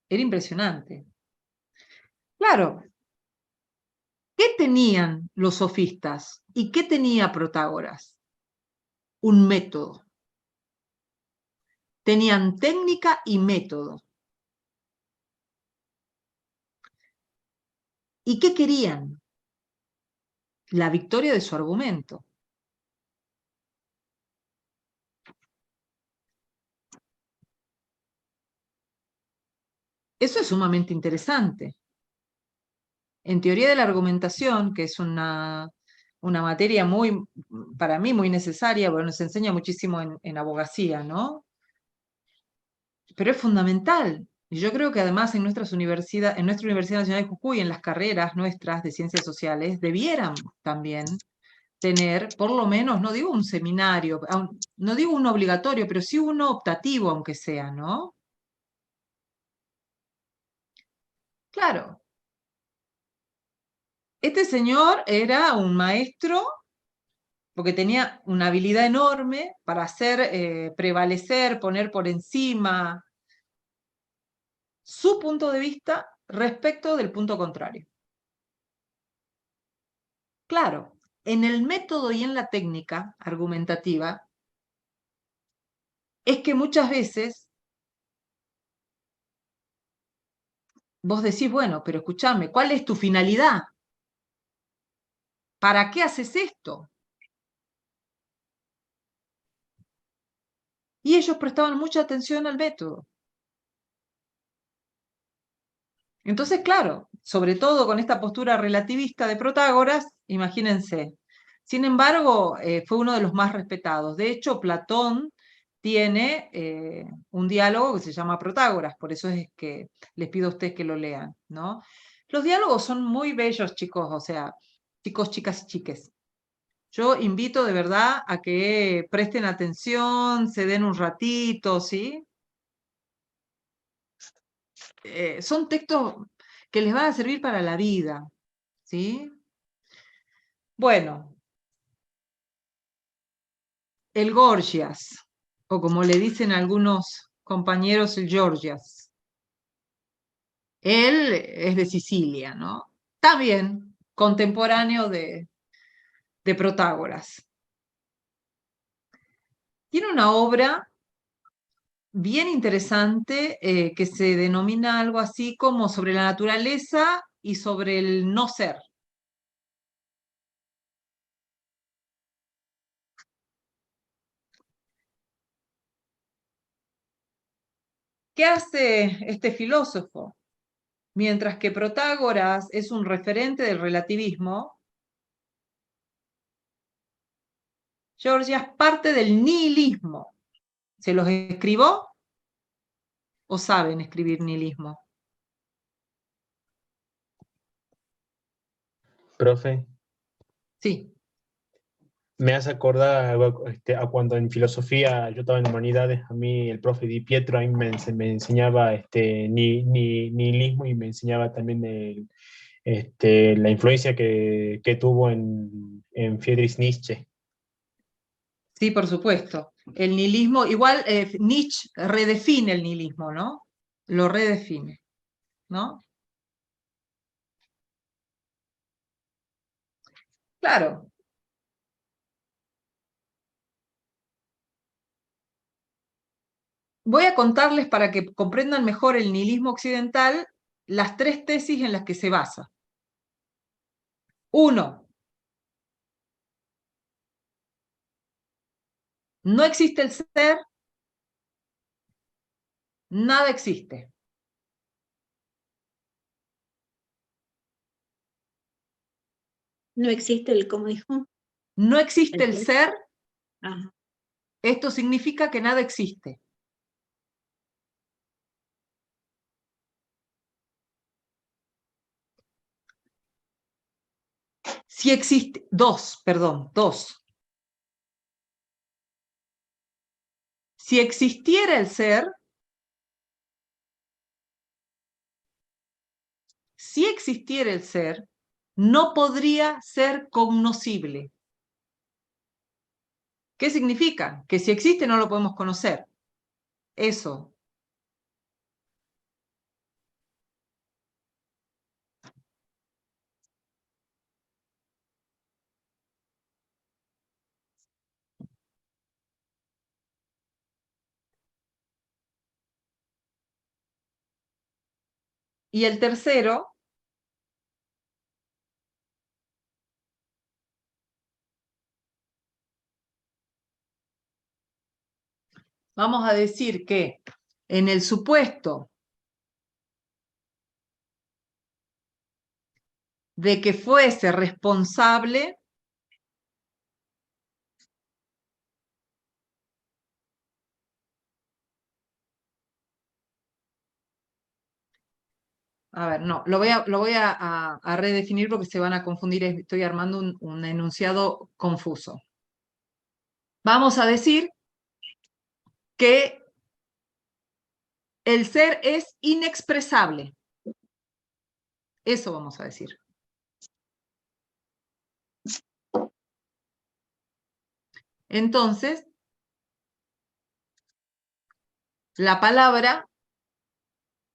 Era impresionante. Claro, ¿qué tenían los sofistas y qué tenía Protágoras? Un método. Tenían técnica y método. ¿Y qué querían? La victoria de su argumento. Eso es sumamente interesante. En teoría de la argumentación, que es una materia muy, para mí, muy necesaria, bueno, se enseña muchísimo en abogacía, ¿no? Pero es fundamental. Y yo creo que además en nuestra Universidad Nacional de Jujuy, en las carreras nuestras de ciencias sociales, debieran también tener, por lo menos, no digo un seminario, no digo uno obligatorio, pero sí uno optativo, aunque sea, ¿no? Claro. Este señor era un maestro porque tenía una habilidad enorme para hacer prevalecer, poner por encima su punto de vista respecto del punto contrario. Claro, en el método y en la técnica argumentativa es que muchas veces vos decís, bueno, pero escúchame, ¿cuál es tu finalidad? ¿Para qué haces esto? Y ellos prestaban mucha atención al método. Entonces, claro, sobre todo con esta postura relativista de Protágoras, imagínense. Sin embargo, fue uno de los más respetados. De hecho, Platón tiene un diálogo que se llama Protágoras, por eso es que les pido a ustedes que lo lean, ¿no? Los diálogos son muy bellos, chicos, o sea, chicos, chicas y chiques. Yo invito de verdad a que presten atención, se den un ratito, ¿sí? Son textos que les van a servir para la vida, ¿sí? Bueno, el Gorgias, o como le dicen algunos compañeros, el Georgias. Él es de Sicilia, ¿no? También contemporáneo de Protágoras. Tiene una obra bien interesante que se denomina algo así como sobre la naturaleza y sobre el no ser. ¿Qué hace este filósofo? Mientras que Protágoras es un referente del relativismo, Georgia, es parte del nihilismo. ¿Se los escribo o saben escribir nihilismo? Profe, Sí. me hace acordar a cuando en filosofía yo estaba en humanidades, a mí el profe Di Pietro a mí me enseñaba nihilismo y me enseñaba también la influencia que tuvo en Friedrich Nietzsche. Sí, por supuesto. El nihilismo, igual Nietzsche redefine el nihilismo, ¿no? Lo redefine, ¿no? Claro. Voy a contarles para que comprendan mejor el nihilismo occidental las 3 tesis en las que se basa. 1. No existe el ser, nada existe. No existe el, ¿cómo dijo? No existe el qué? ser, Ajá. esto significa que nada existe. Si existe, 2, perdón, 2. Si existiera el ser, si existiera el ser, no podría ser cognoscible. ¿Qué significa? Que si existe no lo podemos conocer. Eso. Y el tercero, vamos a decir que en el supuesto de que fuese responsable, a ver, no, lo voy a redefinir porque se van a confundir, estoy armando un enunciado confuso. Vamos a decir que el ser es inexpresable. Eso vamos a decir. Entonces, la palabra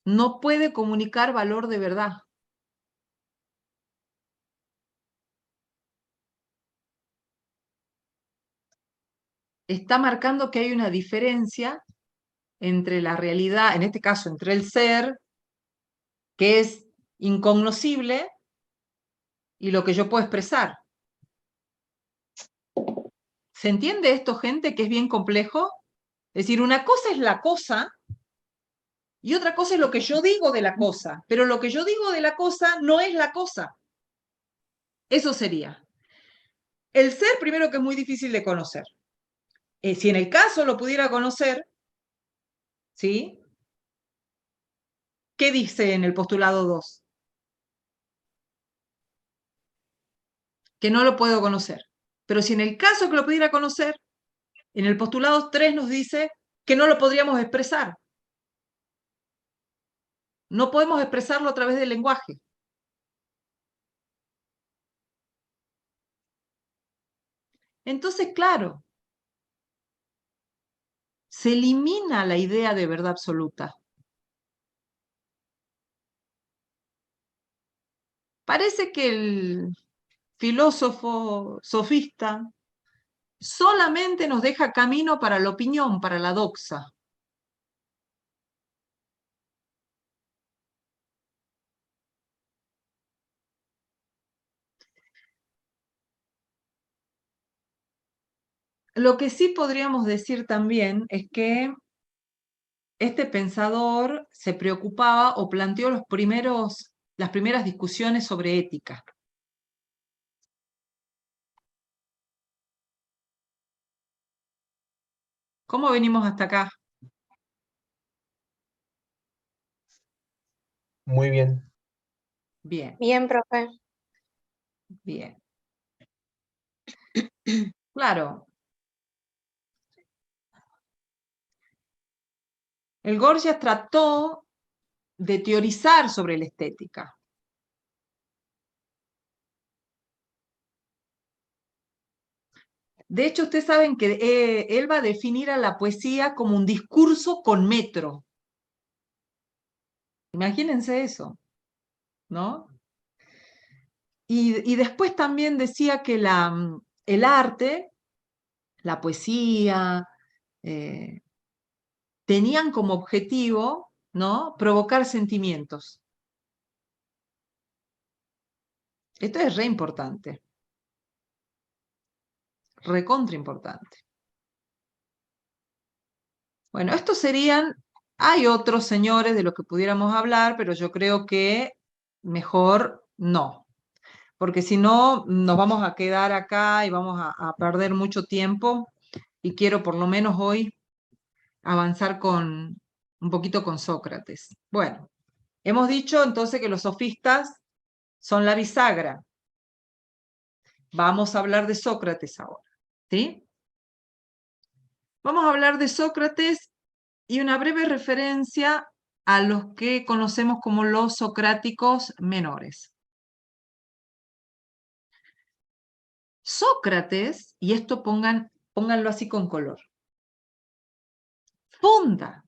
no puede comunicar valor de verdad. Está marcando que hay una diferencia entre la realidad, en este caso entre el ser, que es incognoscible, y lo que yo puedo expresar. ¿Se entiende esto, gente, que es bien complejo? Es decir, una cosa es la cosa y otra cosa es lo que yo digo de la cosa, pero lo que yo digo de la cosa no es la cosa. Eso sería. El ser, primero, que es muy difícil de conocer. Si en el caso lo pudiera conocer, ¿sí? ¿Qué dice en el postulado 2? Que no lo puedo conocer. Pero si en el caso que lo pudiera conocer, en el postulado 3 nos dice que no lo podríamos expresar. No podemos expresarlo a través del lenguaje. Entonces, claro, se elimina la idea de verdad absoluta. Parece que el filósofo sofista solamente nos deja camino para la opinión, para la doxa. Lo que sí podríamos decir también es que este pensador se preocupaba o planteó las primeras discusiones sobre ética. ¿Cómo venimos hasta acá? Muy bien. Bien, Bien, profe. bien. Claro. El Gorgias trató de teorizar sobre la estética. De hecho, ustedes saben que él va a definir a la poesía como un discurso con metro. Imagínense eso, ¿no? Y después también decía que el arte, la poesía, tenían como objetivo, ¿no?, provocar sentimientos. Esto es re importante. Recontra importante. Bueno, estos serían, hay otros señores de los que pudiéramos hablar, pero yo creo que mejor no, porque si no nos vamos a quedar acá y vamos a perder mucho tiempo, y quiero por lo menos hoy avanzar un poquito con Sócrates. Bueno, hemos dicho entonces que los sofistas son la bisagra. Vamos a hablar de Sócrates ahora, ¿sí? Vamos a hablar de Sócrates y una breve referencia a los que conocemos como los socráticos menores. Sócrates, y esto pónganlo así con color, funda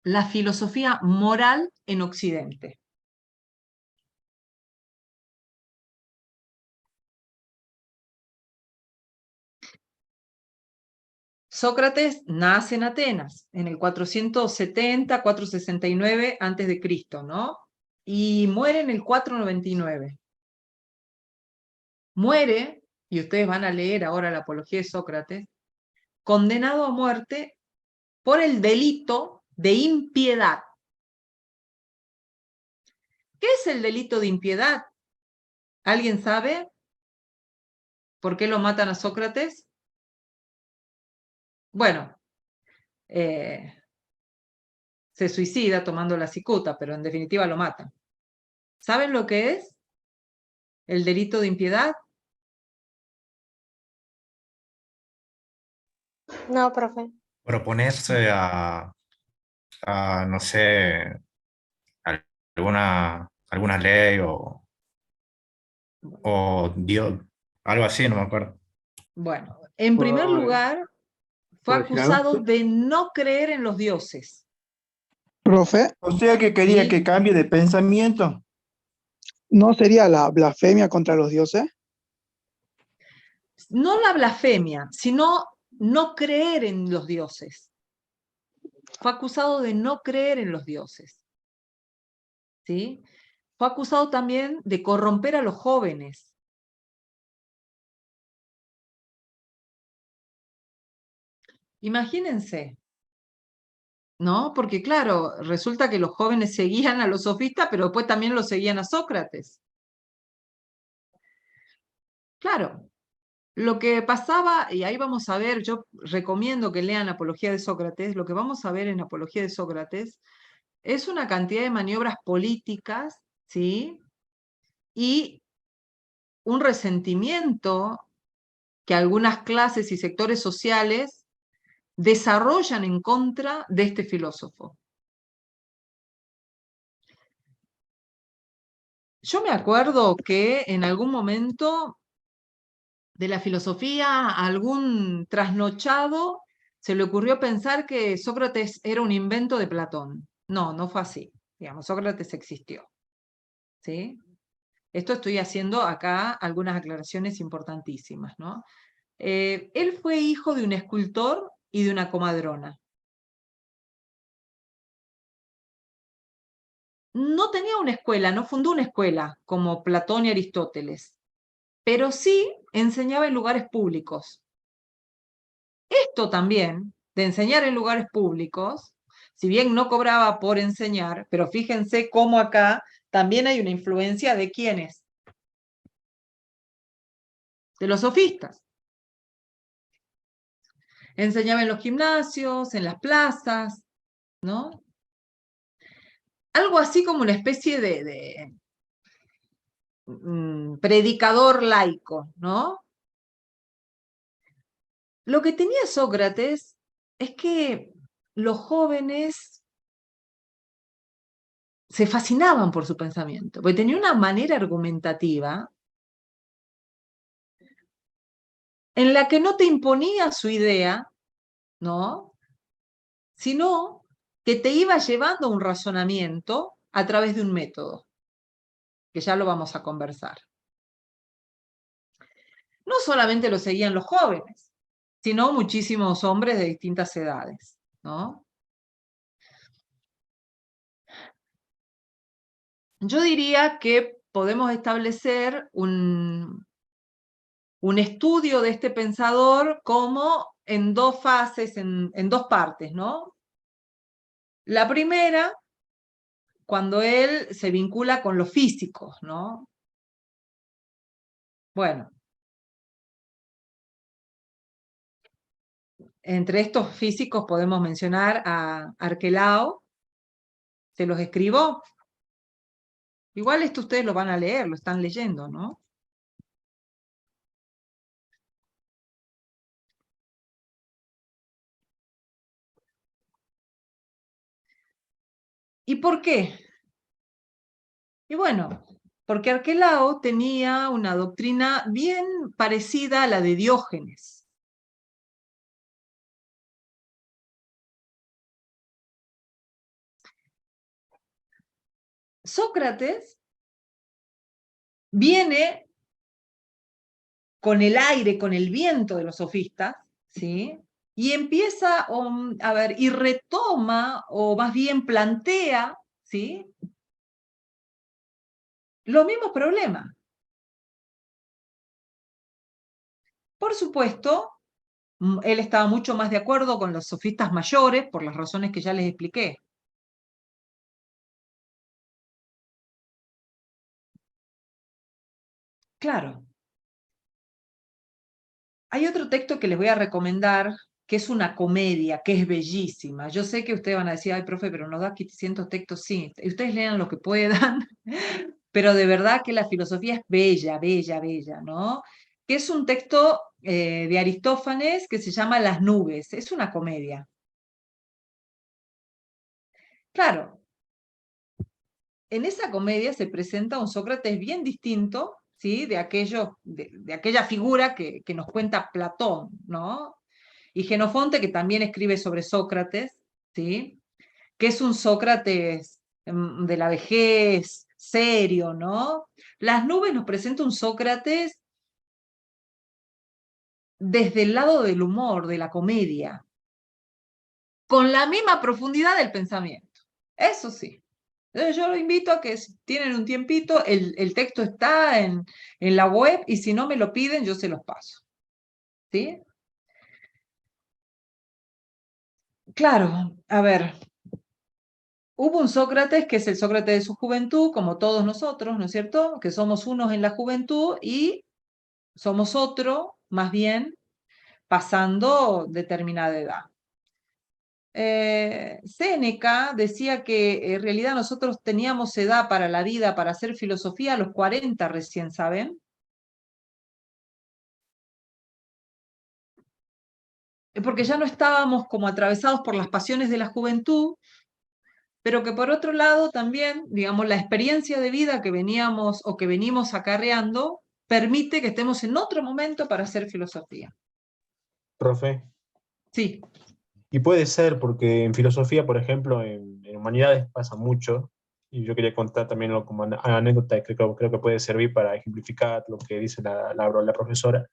la filosofía moral en Occidente. Sócrates nace en Atenas en el 470, 469 a.C., ¿no? Y muere en el 499. Muere, y ustedes van a leer ahora la Apología de Sócrates, condenado a muerte por el delito de impiedad. ¿Qué es el delito de impiedad? ¿Alguien sabe por qué lo matan a Sócrates? Bueno, se suicida tomando la cicuta, pero en definitiva lo matan. ¿Saben lo que es el delito de impiedad? No, profe. Proponerse no sé, alguna ley o Dios, algo así, no me acuerdo. Bueno, en primer lugar, fue ¿Puedo decir algo? acusado de no creer en los dioses. Profe, O sea que quería ¿Sí? que cambie de pensamiento. ¿no sería la blasfemia contra los dioses? No la blasfemia, sino no creer en los dioses. Fue acusado de no creer en los dioses. ¿Sí? Fue acusado también de corromper a los jóvenes. Imagínense, ¿no? Porque claro, resulta que los jóvenes seguían a los sofistas, pero después también los seguían a Sócrates. Claro, lo que pasaba, y ahí vamos a ver, yo recomiendo que lean Apología de Sócrates, lo que vamos a ver en Apología de Sócrates es una cantidad de maniobras políticas, ¿sí? Y un resentimiento que algunas clases y sectores sociales desarrollan en contra de este filósofo. Yo me acuerdo que en algún momento de la filosofía a algún trasnochado se le ocurrió pensar que Sócrates era un invento de Platón. No, no fue así. Digamos, Sócrates existió. ¿Sí? Esto estoy haciendo acá algunas aclaraciones importantísimas, ¿no? Él fue hijo de un escultor y de una comadrona. No tenía una escuela, no fundó una escuela como Platón y Aristóteles, pero sí enseñaba en lugares públicos. Esto también, de enseñar en lugares públicos, si bien no cobraba por enseñar, pero fíjense cómo acá también hay una influencia de quiénes, de los sofistas. Enseñaba en los gimnasios, en las plazas, ¿no? Algo así como una especie de predicador laico, ¿no? Lo que tenía Sócrates es que los jóvenes se fascinaban por su pensamiento, porque tenía una manera argumentativa en la que no te imponía su idea, ¿no? Sino que te iba llevando a un razonamiento a través de un método, que ya lo vamos a conversar. No solamente lo seguían los jóvenes, sino muchísimos hombres de distintas edades, ¿no? Yo diría que podemos establecer un estudio de este pensador como en dos fases, en dos partes, ¿no? La primera, cuando él se vincula con los físicos, ¿no? Bueno, entre estos físicos podemos mencionar a Arquelao, se los escribo. Igual esto ustedes lo van a leer, lo están leyendo, ¿no? ¿Y por qué? Y bueno, porque Arquelao tenía una doctrina bien parecida a la de Diógenes. Sócrates viene con el aire, con el viento de los sofistas, ¿sí? Y empieza, a ver, y retoma, o más bien plantea, ¿sí? Los mismos problemas. Por supuesto, él estaba mucho más de acuerdo con los sofistas mayores, por las razones que ya les expliqué. Claro. Hay otro texto que les voy a recomendar, que es una comedia, que es bellísima. Yo sé que ustedes van a decir, ay, profe, pero nos da 500 textos. Sí, ustedes lean lo que puedan, pero de verdad que la filosofía es bella, bella, bella, ¿no? Que es un texto de Aristófanes que se llama Las nubes. Es una comedia. Claro, en esa comedia se presenta un Sócrates bien distinto, ¿sí? De aquella figura que nos cuenta Platón, ¿no? Y Jenofonte, que también escribe sobre Sócrates, ¿sí? Que es un Sócrates de la vejez, serio, ¿no? Las nubes nos presenta un Sócrates desde el lado del humor, de la comedia, con la misma profundidad del pensamiento. Eso sí. Entonces yo lo invito a que si tienen un tiempito, el texto está en la web y si no me lo piden, yo se los paso. ¿Sí? Claro, a ver, hubo un Sócrates que es el Sócrates de su juventud, como todos nosotros, ¿no es cierto? Que somos unos en la juventud y somos otro, más bien, pasando determinada edad. Séneca decía que en realidad nosotros teníamos edad para la vida, para hacer filosofía a los 40 recién, ¿saben? Porque ya no estábamos como atravesados por las pasiones de la juventud, pero que por otro lado también, digamos, la experiencia de vida que veníamos o que venimos acarreando permite que estemos en otro momento para hacer filosofía. Profe. Sí. Y puede ser, porque en filosofía, por ejemplo, en humanidades pasa mucho, y yo quería contar también como anécdota que creo que puede servir para ejemplificar lo que dice la profesora,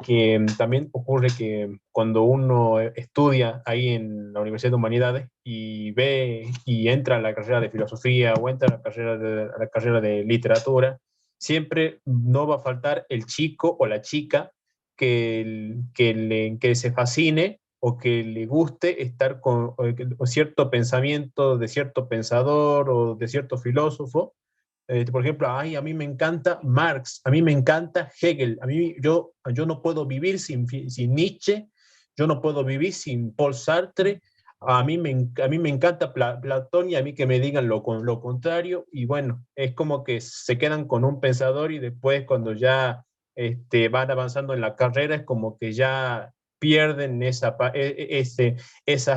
que también ocurre que cuando uno estudia ahí en la Universidad de Humanidades y ve y entra a la carrera de filosofía o entra a la carrera de literatura, siempre no va a faltar el chico o la chica que se fascine o que le guste estar con cierto pensamiento de cierto pensador o de cierto filósofo. Por ejemplo, ay, a mí me encanta Marx, a mí me encanta Hegel, yo no puedo vivir sin Nietzsche, yo no puedo vivir sin Paul Sartre, a mí me encanta Platón y a mí que me digan lo contrario, y bueno, es como que se quedan con un pensador y después cuando ya van avanzando en la carrera es como que ya pierden esas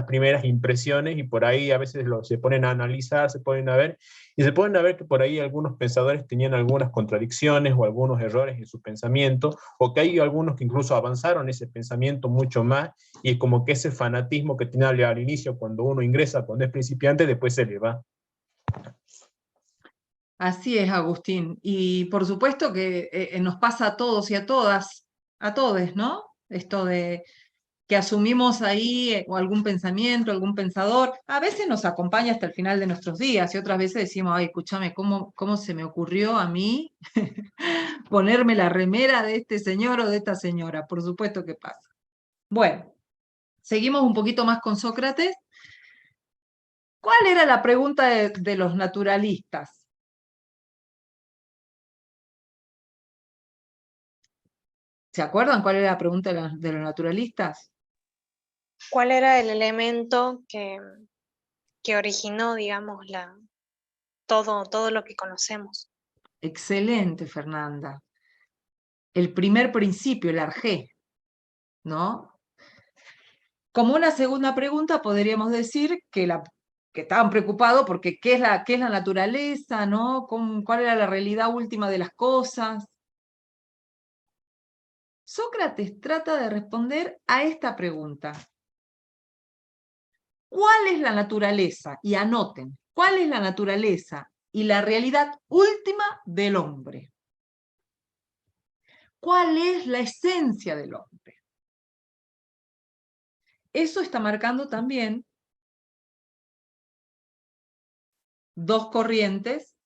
primeras impresiones y por ahí a veces se ponen a analizar, se ponen a ver, y se ponen a ver que por ahí algunos pensadores tenían algunas contradicciones o algunos errores en su pensamiento, o que hay algunos que incluso avanzaron ese pensamiento mucho más, y es como que ese fanatismo que tiene al inicio cuando uno ingresa, cuando es principiante, después se le va. Así es, Agustín. Y por supuesto que nos pasa a todos y a todas, a todes, ¿no? Esto de que asumimos ahí o algún pensamiento, algún pensador, a veces nos acompaña hasta el final de nuestros días y otras veces decimos, ay, escúchame, ¿cómo se me ocurrió a mí ponerme la remera de este señor o de esta señora? Por supuesto que pasa. Bueno, seguimos un poquito más con Sócrates. ¿Cuál era la pregunta de los naturalistas? ¿Se acuerdan cuál era la pregunta de los naturalistas? ¿Cuál era el elemento que originó, digamos, todo lo que conocemos? Excelente, Fernanda. El primer principio, el arjé, ¿no? Como una segunda pregunta podríamos decir que estaban preocupados porque ¿qué es la naturaleza, ¿no? ¿Cuál era la realidad última de las cosas? Sócrates trata de responder a esta pregunta. ¿Cuál es la naturaleza? Y anoten, ¿cuál es la naturaleza y la realidad última del hombre? ¿Cuál es la esencia del hombre? Eso está marcando también dos corrientes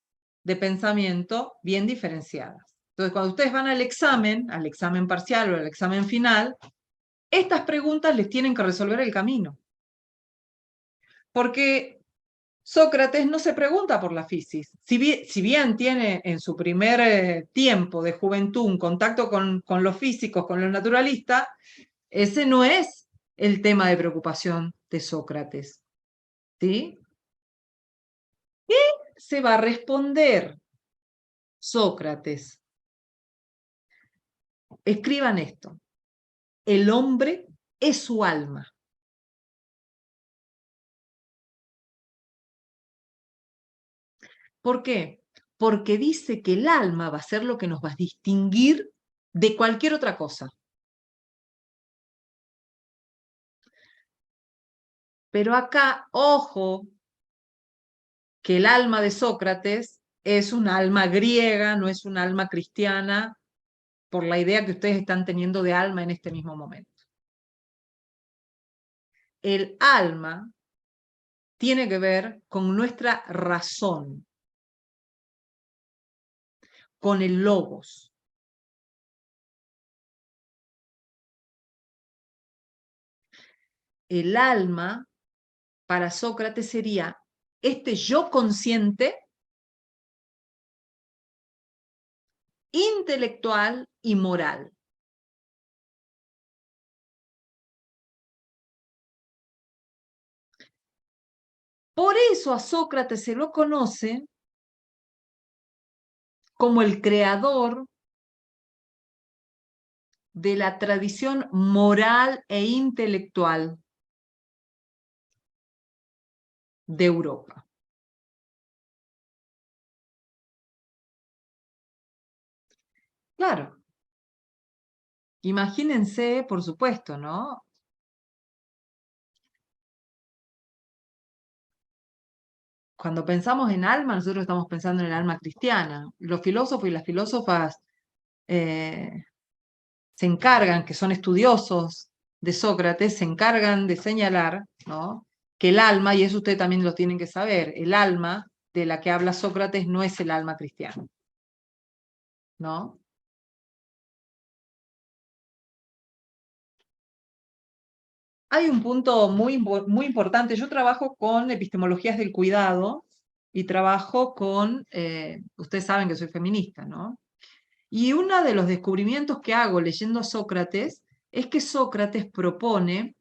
de pensamiento bien diferenciadas. Entonces, cuando ustedes van al examen parcial o al examen final, estas preguntas les tienen que resolver el camino. Porque Sócrates no se pregunta por la fisis. Si bien tiene en su primer tiempo de juventud un contacto con los físicos, con los naturalistas, ese no es el tema de preocupación de Sócrates. ¿Sí? ¿Qué se va a responder Sócrates? Escriban esto. El hombre es su alma. ¿Por qué? Porque dice que el alma va a ser lo que nos va a distinguir de cualquier otra cosa. Pero acá, ojo, que el alma de Sócrates es un alma griega, no es un alma cristiana, por la idea que ustedes están teniendo de alma en este mismo momento. El alma tiene que ver con nuestra razón, con el logos. El alma, para Sócrates, sería este yo consciente, intelectual y moral. Por eso a Sócrates se lo conoce como el creador de la tradición moral e intelectual de Europa. Claro. Imagínense, por supuesto, ¿no? Cuando pensamos en alma, nosotros estamos pensando en el alma cristiana. Los filósofos y las filósofas se encargan, que son estudiosos de Sócrates, se encargan de señalar, ¿no?, que el alma, y eso ustedes también lo tienen que saber, el alma de la que habla Sócrates no es el alma cristiana, ¿no? Hay un punto muy importante. Yo trabajo con epistemologías del cuidado y trabajo con, ustedes saben que soy feminista, ¿no? Y uno de los descubrimientos que hago leyendo a Sócrates es que Sócrates propone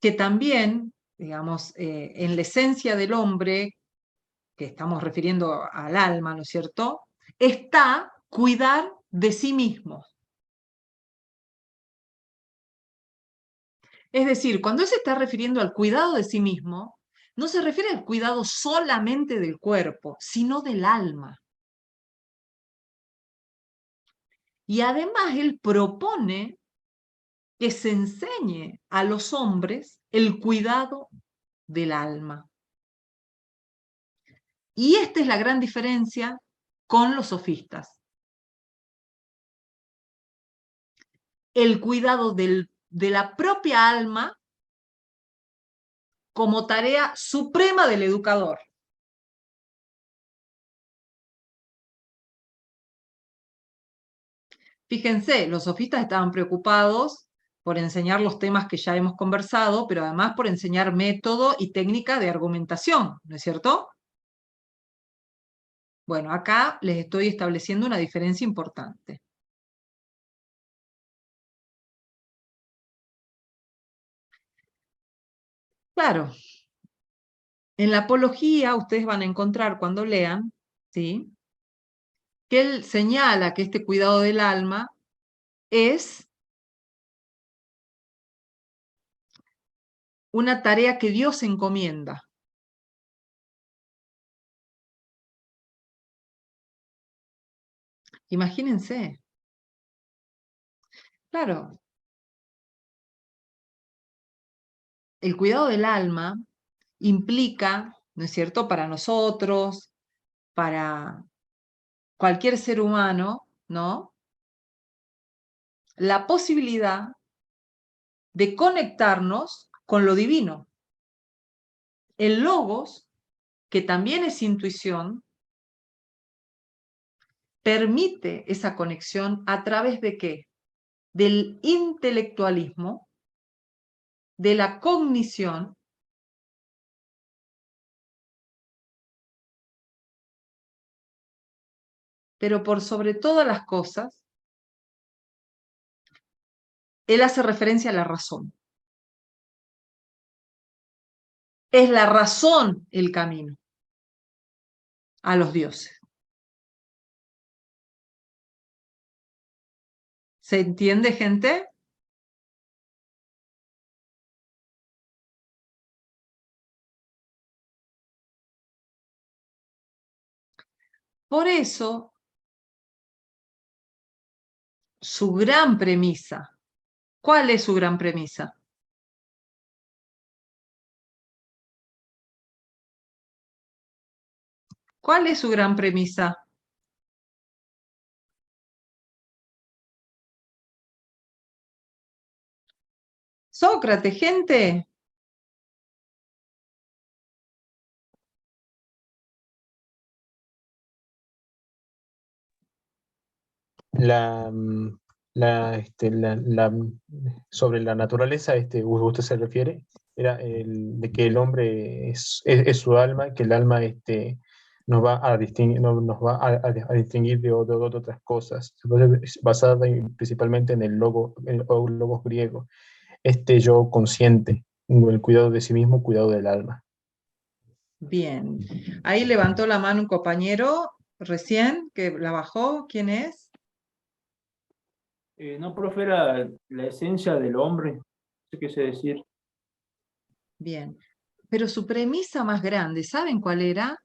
que también, digamos, en la esencia del hombre, que estamos refiriendo al alma, ¿no es cierto?, está cuidar de sí mismo. Es decir, cuando él se está refiriendo al cuidado de sí mismo, no se refiere al cuidado solamente del cuerpo, sino del alma. Y además él propone que se enseñe a los hombres el cuidado del alma. Y esta es la gran diferencia con los sofistas. El cuidado de la propia alma como tarea suprema del educador. Fíjense, los sofistas estaban preocupados por enseñar los temas que ya hemos conversado, pero además por enseñar método y técnica de argumentación, ¿no es cierto? Bueno, acá les estoy estableciendo una diferencia importante. Claro, en la apología ustedes van a encontrar cuando lean, ¿sí?, que él señala que este cuidado del alma es una tarea que Dios encomienda. Imagínense. Claro, el cuidado del alma implica, ¿no es cierto?, para nosotros, para cualquier ser humano, ¿no?, la posibilidad de conectarnos con lo divino. El logos, que también es intuición, permite esa conexión a través de ¿qué? Del intelectualismo, de la cognición, pero por sobre todas las cosas, él hace referencia a la razón. Es la razón el camino a los dioses. ¿Se entiende, gente? Por eso, su gran premisa. ¿Cuál es su gran premisa? ¿Cuál es su gran premisa? Sócrates, gente. Sobre la naturaleza, usted se refiere, era el de que el hombre es su alma, que el alma nos va a distinguir, nos va a distinguir de otras cosas. Entonces, basada principalmente en el logos griego, este yo consciente, el cuidado de sí mismo, cuidado del alma. Bien. Ahí levantó la mano un compañero recién que la bajó. ¿Quién es? No, profe, era la esencia del hombre, no sé qué sé decir. Bien. Pero su premisa más grande, ¿saben cuál era?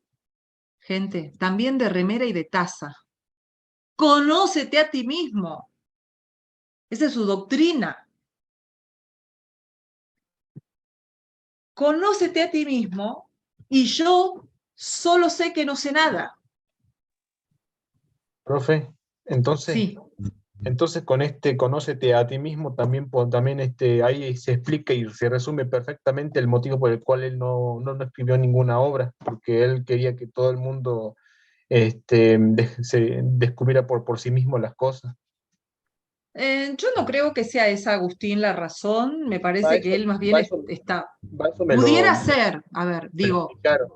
Gente, también de remera y de taza. Conócete a ti mismo. Esa es su doctrina. Conócete a ti mismo y yo solo sé que no sé nada. Profe, entonces, Sí. entonces con conócete a ti mismo, también ahí se explica y se resume perfectamente el motivo por el cual él no escribió ninguna obra, porque él quería que todo el mundo se descubriera por sí mismo las cosas. Yo no creo que sea esa, Agustín, la razón. Me parece que él más bien está... Va eso me Pudiera ser, a ver, me lo digo, explicaron.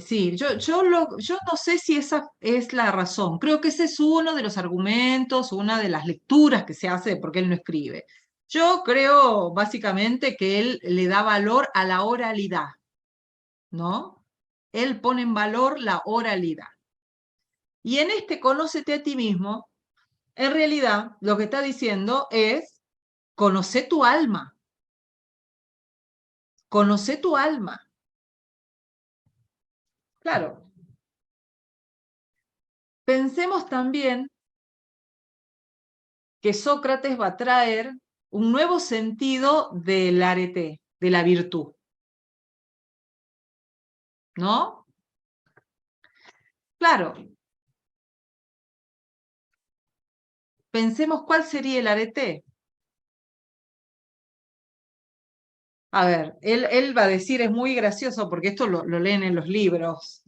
Sí, yo no sé si esa es la razón. Creo que ese es uno de los argumentos, una de las lecturas que se hace de por qué él no escribe. Yo creo básicamente que él le da valor a la oralidad, ¿no? Él pone en valor la oralidad. Y en este Conócete a ti mismo, en realidad lo que está diciendo es, conoce tu alma, conoce tu alma. Claro. Pensemos también que Sócrates va a traer un nuevo sentido del arete, de la virtud. ¿No? Claro. Pensemos cuál sería el arete. A ver, él va a decir, es muy gracioso porque esto lo leen en los libros,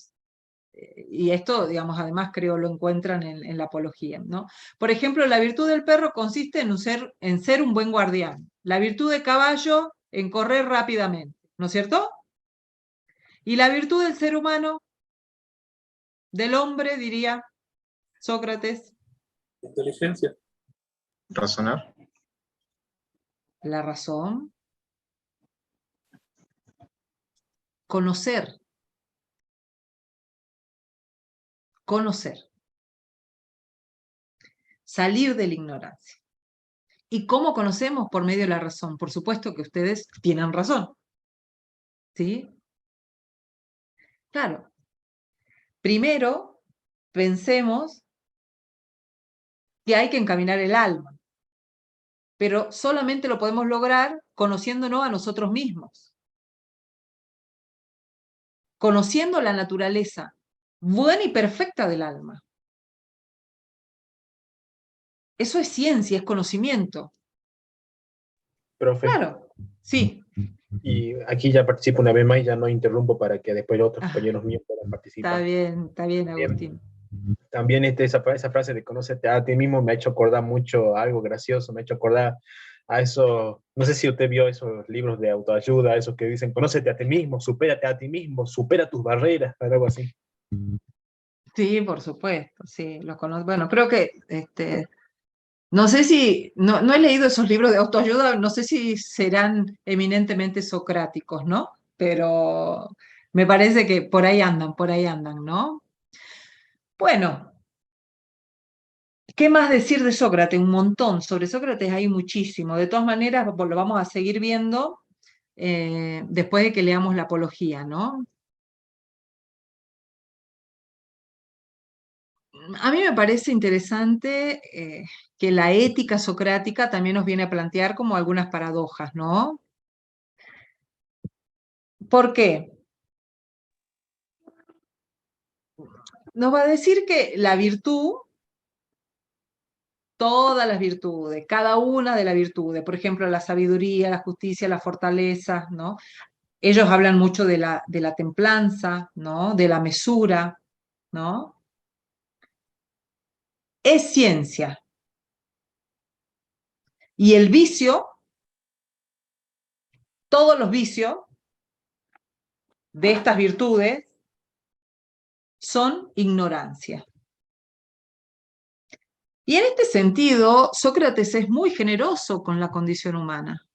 y esto, digamos, además creo lo encuentran en la apología, ¿no? Por ejemplo, la virtud del perro consiste en ser un buen guardián. La virtud del caballo en correr rápidamente, ¿no es cierto? Y la virtud del ser humano, del hombre, diría Sócrates. Inteligencia. Razonar. La razón. Conocer. Conocer. Salir de la ignorancia. ¿Y cómo conocemos? Por medio de la razón. Por supuesto que ustedes tienen razón. ¿Sí? Claro. Primero, pensemos que hay que encaminar el alma, pero solamente lo podemos lograr conociéndonos a nosotros mismos, conociendo la naturaleza buena y perfecta del alma. Eso es ciencia, es conocimiento. Profe. Claro, sí. Y aquí ya participo una vez más y ya no interrumpo para que después otros compañeros míos puedan participar. Está bien, Agustín. También esa frase de conócete a ti mismo me ha hecho acordar mucho algo gracioso, me ha hecho acordar a eso, no sé si usted vio esos libros de autoayuda, esos que dicen, conócete a ti mismo, supérate a ti mismo, supera tus barreras, algo así. Sí, por supuesto, sí, los conozco. Bueno, creo que, no sé si, no he leído esos libros de autoayuda, no sé si serán eminentemente socráticos, ¿no? Pero me parece que por ahí andan, ¿no? Bueno, ¿qué más decir de Sócrates? Un montón. Sobre Sócrates hay muchísimo. De todas maneras, lo vamos a seguir viendo después de que leamos la apología, ¿no? A mí me parece interesante que la ética socrática también nos viene a plantear como algunas paradojas, ¿no? ¿Por qué? Nos va a decir que la virtud, todas las virtudes, cada una de las virtudes, por ejemplo, la sabiduría, la justicia, la fortaleza, ¿no? Ellos hablan mucho de la templanza, ¿no? De la mesura, ¿no? Es ciencia. Y el vicio, todos los vicios de estas virtudes son ignorancia. Y en este sentido, Sócrates es muy generoso con la condición humana.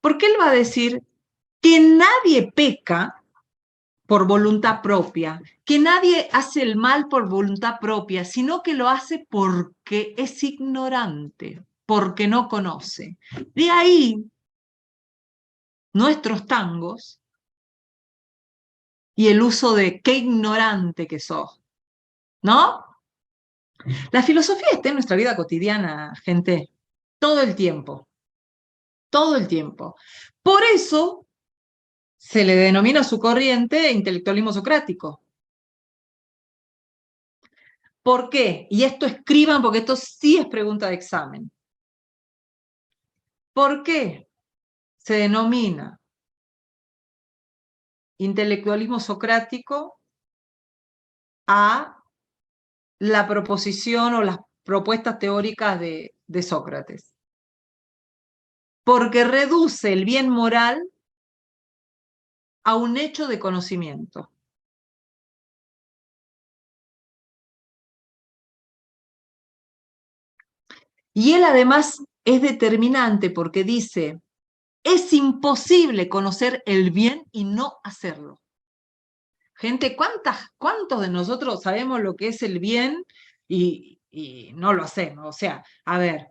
Porque él va a decir que nadie peca por voluntad propia, que nadie hace el mal por voluntad propia, sino que lo hace porque es ignorante, porque no conoce. De ahí nuestros tangos y el uso de qué ignorante que sos, ¿no? La filosofía está en nuestra vida cotidiana, gente, todo el tiempo, todo el tiempo. Por eso se le denomina su corriente intelectualismo socrático. ¿Por qué? Y esto escriban porque esto sí es pregunta de examen. ¿Por qué se denomina intelectualismo socrático a la proposición o las propuestas teóricas de Sócrates? Porque reduce el bien moral a un hecho de conocimiento. Y él además es determinante porque dice, es imposible conocer el bien y no hacerlo. Gente, ¿cuántos de nosotros sabemos lo que es el bien y no lo hacemos? O sea, a ver,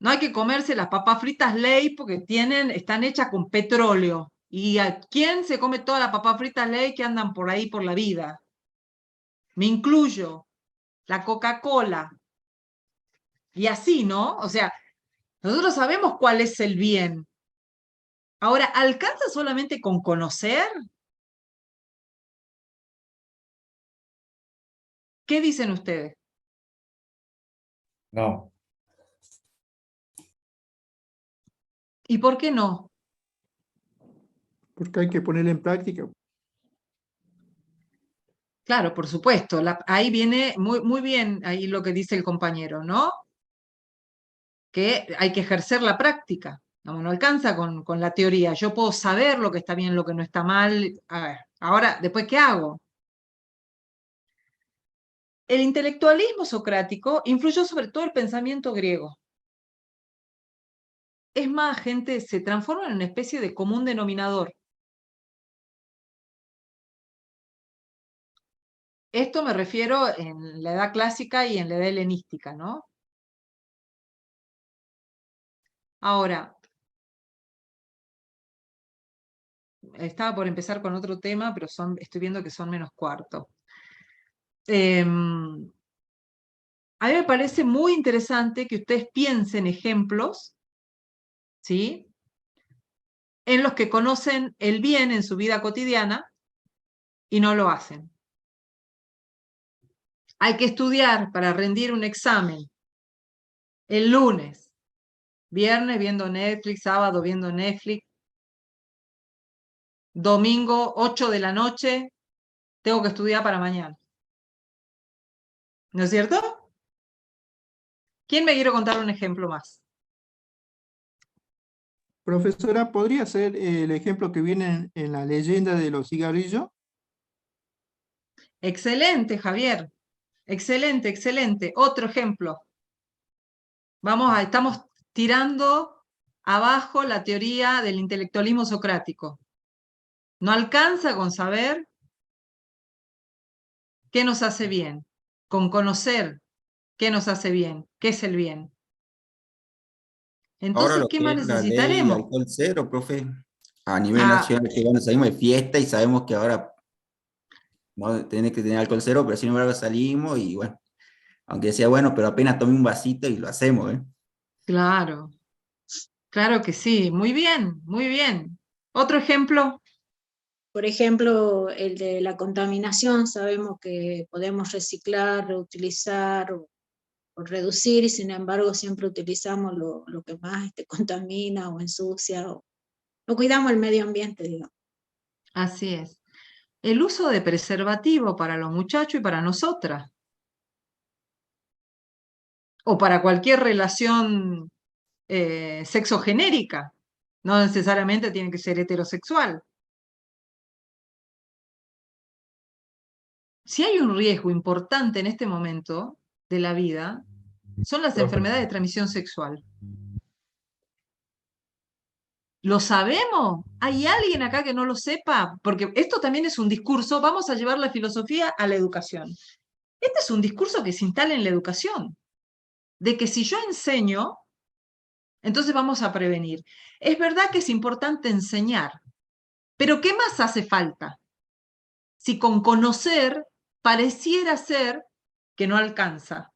no hay que comerse las papas fritas Ley porque están hechas con petróleo. ¿Y a quién se come todas las papas fritas Ley que andan por ahí por la vida? Me incluyo, la Coca-Cola. Y así, ¿no? O sea, nosotros sabemos cuál es el bien. Ahora, ¿alcanza solamente con conocer? ¿Qué dicen ustedes? No. ¿Y por qué no? Porque hay que ponerlo en práctica. Claro, por supuesto. Ahí viene muy bien ahí lo que dice el compañero, ¿no? Que hay que ejercer la práctica. No alcanza con la teoría. Yo puedo saber lo que está bien, lo que no está mal. A ver, ahora, ¿después qué hago? El intelectualismo socrático influyó sobre todo el pensamiento griego. Es más, gente, se transforma en una especie de común denominador. Esto me refiero en la edad clásica y en la edad helenística, ¿no? Ahora, estaba por empezar con otro tema, pero estoy viendo que son menos cuarto. A mí me parece muy interesante que ustedes piensen ejemplos, ¿sí? En los que conocen el bien en su vida cotidiana y no lo hacen. Hay que estudiar para rendir un examen el lunes, viernes viendo Netflix, sábado viendo Netflix, domingo 8 de la noche, tengo que estudiar para mañana. ¿No es cierto? ¿Quién me quiere contar un ejemplo más? Profesora, ¿podría ser el ejemplo que viene en la leyenda de los cigarrillos? Excelente, Javier. Excelente, excelente. Otro ejemplo. Estamos tirando abajo la teoría del intelectualismo socrático. No alcanza con saber qué nos hace bien, con conocer qué nos hace bien, qué es el bien. Ahora Entonces, lo ¿qué que más es la ley necesitaremos? alcohol cero, profe, a nivel Ah, nacional, que bueno, salimos de fiesta y sabemos que ahora no tiene que tener alcohol cero, pero sin embargo salimos y bueno, aunque decía bueno, pero apenas tomé un vasito y lo hacemos, ¿eh? claro, claro que sí. Muy bien, muy bien. ¿Otro ejemplo? Por ejemplo, el de la contaminación, sabemos que podemos reciclar, reutilizar o reducir, y sin embargo siempre utilizamos lo que más contamina o ensucia, o no cuidamos el medio ambiente, digamos. Así es. El uso de preservativo para los muchachos y para nosotras. O para cualquier relación sexogenérica. No necesariamente tiene que ser heterosexual. Si hay un riesgo importante en este momento de la vida, son las Profe, enfermedades de transmisión sexual. ¿Lo sabemos? ¿Hay alguien acá que no lo sepa? Porque esto también es un discurso, vamos a llevar la filosofía a la educación. Este es un discurso que se instala en la educación, de que si yo enseño, entonces vamos a prevenir. Es verdad que es importante enseñar, pero ¿qué más hace falta? Si con conocer pareciera ser que no alcanza.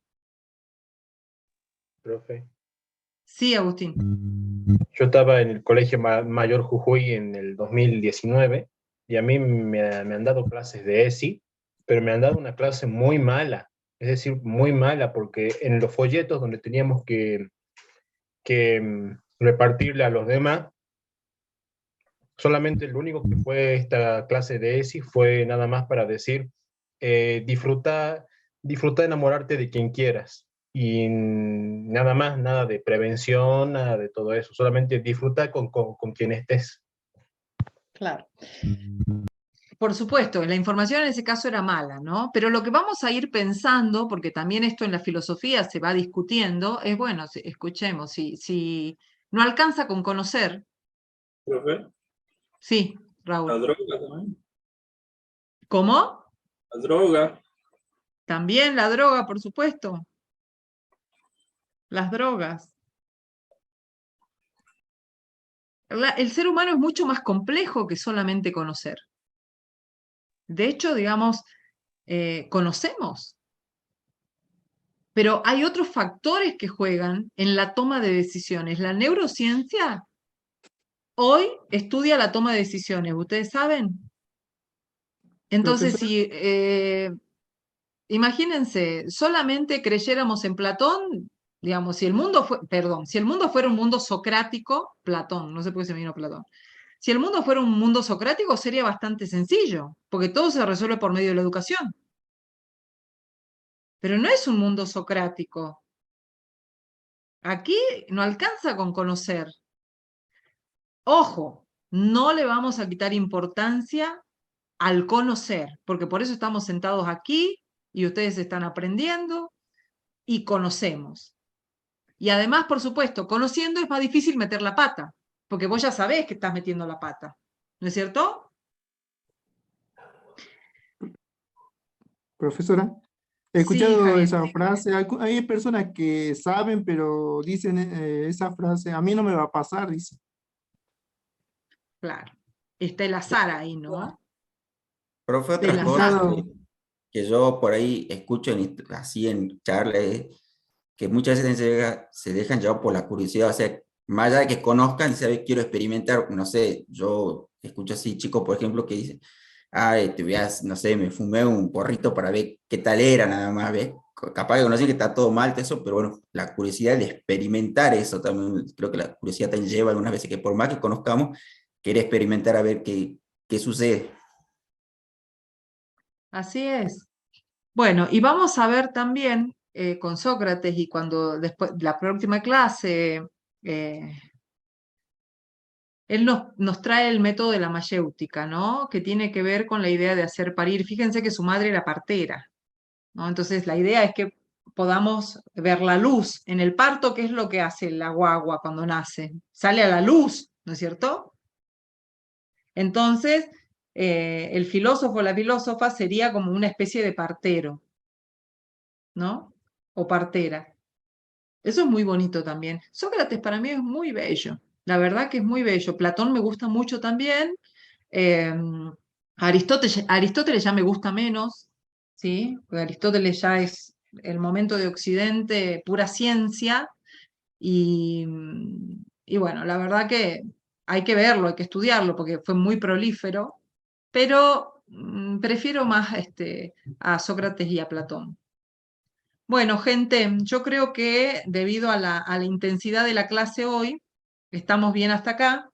profe. Sí, Agustín. Yo estaba en el Colegio Mayor Jujuy en el 2019 y a mí me han dado clases de ESI, pero me han dado una clase muy mala, es decir, muy mala, porque en los folletos donde teníamos que repartirle a los demás, solamente lo único que fue esta clase de ESI fue nada más para decir, disfruta de enamorarte de quien quieras. Y nada más, nada de prevención, nada de todo eso. Solamente disfruta con quien estés. Claro. Por supuesto, la información en ese caso era mala, ¿no? Pero lo que vamos a ir pensando, porque también esto en la filosofía se va discutiendo, es, bueno, escuchemos, si no alcanza con conocer, Profe, sí, la Raúl. droga también. ¿Cómo? La droga. También la droga, por supuesto. Las drogas. El ser humano es mucho más complejo que solamente conocer. De hecho, digamos, conocemos, pero hay otros factores que juegan en la toma de decisiones. La neurociencia hoy estudia la toma de decisiones, ¿ustedes saben? Entonces, Profesora, si imagínense, solamente creyéramos en Platón, digamos, si el mundo si el mundo fuera un mundo socrático, Platón, no sé por qué se me vino Platón. Si el mundo fuera un mundo socrático, sería bastante sencillo, porque todo se resuelve por medio de la educación. Pero no es un mundo socrático. Aquí no alcanza con conocer. Ojo, no le vamos a quitar importancia al conocer, porque por eso estamos sentados aquí y ustedes están aprendiendo y conocemos. Y además, por supuesto, conociendo es más difícil meter la pata, porque vos ya sabés que estás metiendo la pata, ¿no es cierto? profesora, he Sí, escuchado Javier. esa frase. Hay personas que saben, pero dicen esa frase, a mí no me va a pasar, dice. Claro. Está el azar ahí, ¿no? Profe, Del otra He cosa azar. escuchado, que yo por ahí escucho así en charlas, que muchas veces se dejan llevar por la curiosidad, o sea, más allá de que conozcan, y saben, quiero experimentar, no sé, yo escucho así chicos, por ejemplo, que dicen, te voy a, no sé, me fumé un porrito para ver qué tal era, nada más, ¿ves? Capaz que conocen que está todo mal, todo eso, pero bueno, la curiosidad de experimentar eso también, creo que la curiosidad también lleva algunas veces que por más que conozcamos, quiere experimentar a ver qué sucede. Así es. Bueno, y vamos a ver también con Sócrates y cuando después, la próxima clase, eh, él nos trae el método de la mayéutica, ¿no? Que tiene que ver con la idea de hacer parir. Fíjense que su madre era partera, ¿no? Entonces la idea es que podamos ver la luz en el parto. ¿Qué es lo que hace la guagua cuando nace? Sale a la luz, ¿no es cierto? Entonces, el filósofo o la filósofa sería como una especie de partero, ¿no? O partera. Eso es muy bonito también. Sócrates para mí es muy bello. La verdad que es muy bello. Platón me gusta mucho también. Eh, Aristóteles ya me gusta menos, ¿sí? Porque Aristóteles ya es el momento de Occidente, pura ciencia. Y, y bueno, la verdad que hay que verlo, hay que estudiarlo, porque fue muy prolífero. Pero prefiero más a Sócrates y a Platón. Bueno, gente, yo creo que debido a la intensidad de la clase hoy, estamos bien hasta acá,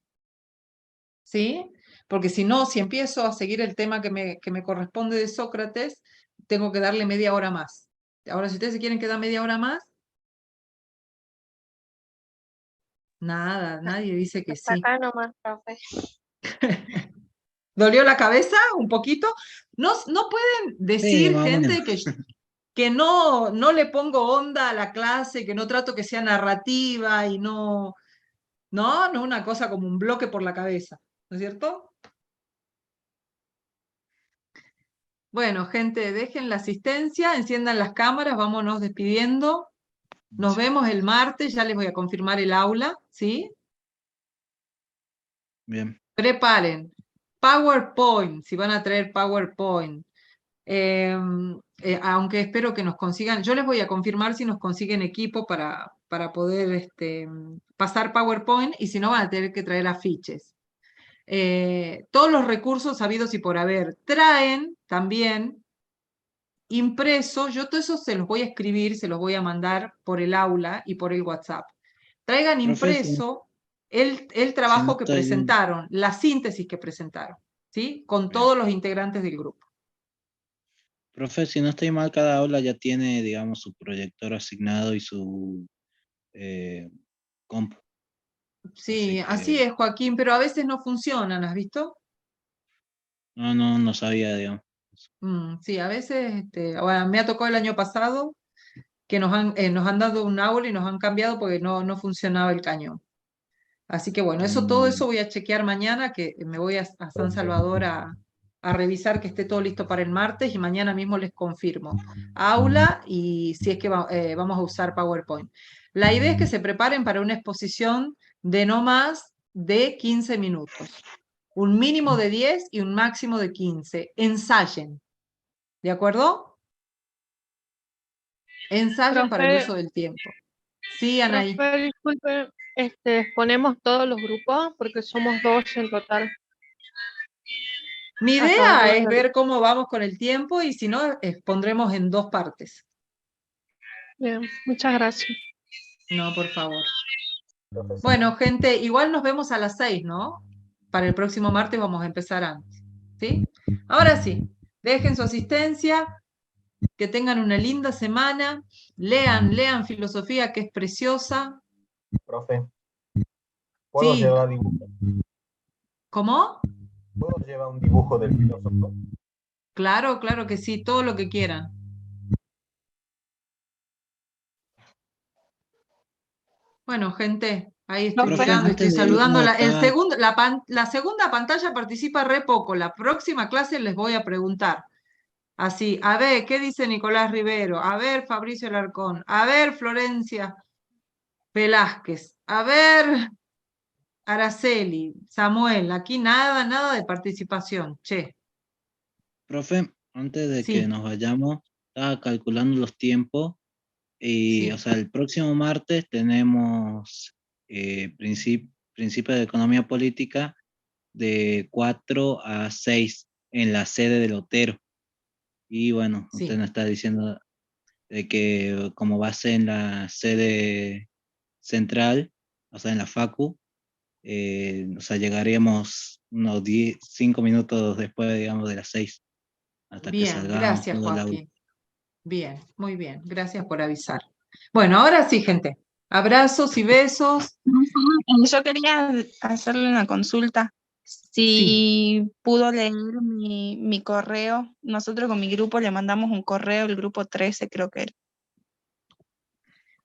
¿sí? Porque si no, si empiezo a seguir el tema que me corresponde de Sócrates, tengo que darle media hora más. Ahora, si ustedes se quieren quedar media hora más, nada, nadie dice que Hasta sí. acá nomás, profe. ¿Dolió la cabeza un poquito? No, no pueden Sí, decir, más o menos. gente, que no le pongo onda a la clase, que no trato que sea narrativa y no una cosa como un bloque por la cabeza, ¿no es cierto? Bueno, gente, dejen la asistencia, enciendan las cámaras, vámonos despidiendo. Nos vemos el martes, ya les voy a confirmar el aula, ¿sí? Bien. Preparen. PowerPoint, si van a traer PowerPoint. Aunque espero que nos consigan, yo les voy a confirmar si nos consiguen equipo para poder pasar PowerPoint y si no van a tener que traer afiches. Todos los recursos habidos y por haber. Traen también impresos, yo todo eso se los voy a escribir, se los voy a mandar por el aula y por el WhatsApp. Traigan Profe, impreso el si no trabajo que estoy, presentaron, la síntesis que presentaron, ¿sí? Con bien. todos los integrantes del grupo. Profe, si no estoy mal, cada aula ya tiene, digamos, su proyector asignado y su compu. Sí, Así así que, es, Joaquín, pero a veces no funcionan, ¿has visto? No sabía, digamos. Sí, a veces, bueno, me ha tocado el año pasado que nos han dado un aula y nos han cambiado porque no funcionaba el cañón. Así que bueno, todo eso voy a chequear mañana, que me voy a San Salvador a revisar que esté todo listo para el martes y mañana mismo les confirmo aula y si es que vamos a usar PowerPoint. La idea es que se preparen para una exposición de no más de 15 minutos. Un mínimo de 10 y un máximo de 15. Ensayen. ¿De acuerdo? Ensayen para el Profe, uso del tiempo. Sí, Anaí. profe, disculpe, exponemos todos los grupos porque somos 2 en total. Mi Hasta idea donde es lo ver cómo vamos con el tiempo y si no, pondremos en 2 partes. Bien, muchas gracias. No, por favor. Bueno, gente, igual nos vemos a las 6, ¿no? Para el próximo martes vamos a empezar antes. ¿Sí? Ahora sí, dejen su asistencia, que tengan una linda semana, lean filosofía, que es preciosa. Profe, ¿puedo Sí. llevar dibujo? ¿Cómo? ¿Puedo llevar un dibujo del filósofo? Claro que sí, todo lo que quieran. Bueno, gente, ahí estoy Profe, mirando, antes estoy de saludando. irnos acá, La segunda pantalla participa re poco. La próxima clase les voy a preguntar. Así, a ver, ¿qué dice Nicolás Rivero? A ver, Fabricio Alarcón. A ver, Florencia Velázquez. A ver, Araceli, Samuel. Aquí nada de participación. Che, profe, antes de que sí, nos vayamos, estaba calculando los tiempos y, sí, o sea, el próximo martes tenemos principio de economía política de 4 a 6 en la sede del Otero. Y bueno, usted sí. nos está diciendo de que como va a ser en la sede central, o sea, en la Facu, o sea, llegaríamos unos 5 minutos después, digamos, de las 6, hasta que Bien, salgamos gracias, todo el aula. Joaquín. Bien, muy bien. Gracias por avisar. Bueno, ahora sí, gente. Abrazos y besos. Yo quería hacerle una consulta. Sí. Si pudo leer mi correo, nosotros con mi grupo le mandamos un correo, el grupo 13 creo que era.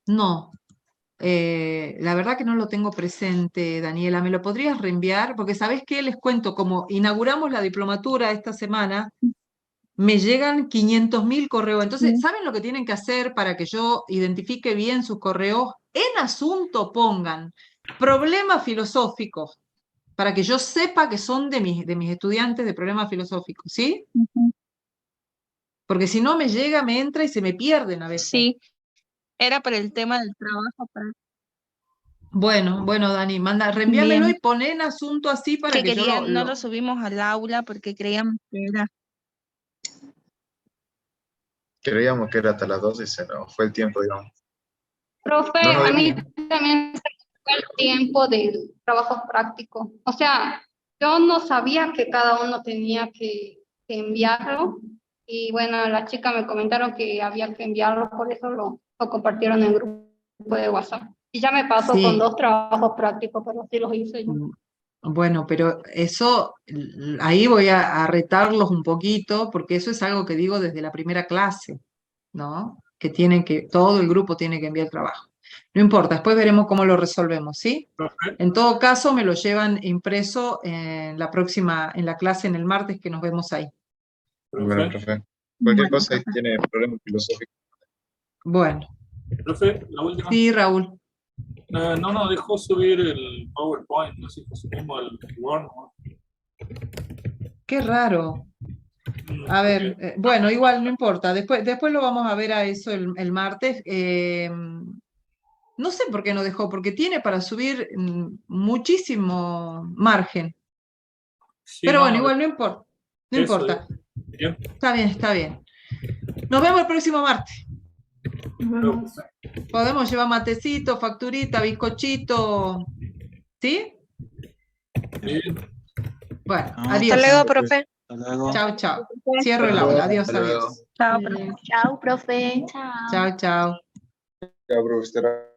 No, la verdad que no lo tengo presente, Daniela. ¿Me lo podrías reenviar? Porque ¿sabés qué? Les cuento, como inauguramos la diplomatura esta semana, me llegan 500.000 correos. Entonces, ¿saben lo que tienen que hacer para que yo identifique bien sus correos? En asunto pongan problemas filosóficos, para que yo sepa que son de mis estudiantes de problemas filosóficos, ¿sí? Porque si no me llega, me entra y se me pierden a veces. Sí, era para el tema del trabajo. Bueno, Dani, reenvíamelo Bien. y pon en asunto así para que yo No lo subimos al aula porque creíamos que era. Creíamos que era hasta las 12 y se nos fue el tiempo, digamos. Profe, No nos a mí dimos- también se me fue el tiempo del trabajo práctico. O sea, yo no sabía que cada uno tenía que enviarlo. Y bueno, las chicas me comentaron que había que enviarlo, por eso lo compartieron en el grupo de WhatsApp. Y ya me pasó con Sí. 2 trabajos prácticos, pero sí los hice yo. Bueno, pero eso, ahí voy a retarlos un poquito, porque eso es algo que digo desde la primera clase, ¿no? Todo el grupo tiene que enviar trabajo. No importa, después veremos cómo lo resolvemos, ¿sí? En todo caso, me lo llevan impreso en la clase en el martes que nos vemos ahí. Bueno, profe. Cualquier cosa tiene problemas filosóficos. Bueno, Profe, la última. sí, Raúl. No nos dejó subir el PowerPoint, no sé si subimos el Word, ¿no? Qué raro. A ver, bueno, igual no importa. Después lo vamos a ver a eso el martes. No sé por qué no dejó, porque tiene para subir muchísimo margen. Sí, Pero no, bueno, igual no importa. No eso importa. Bien. Está bien. Nos vemos el próximo martes. Podemos llevar matecito, facturita, bizcochito. ¿Sí? Bien. Bueno, No, adiós. Hasta luego, profe. Hasta luego. Chao. Cierro el aula. Adiós. Hasta luego. Chao, profe. Chao, profe. Chao. Chao. Chao, profesora.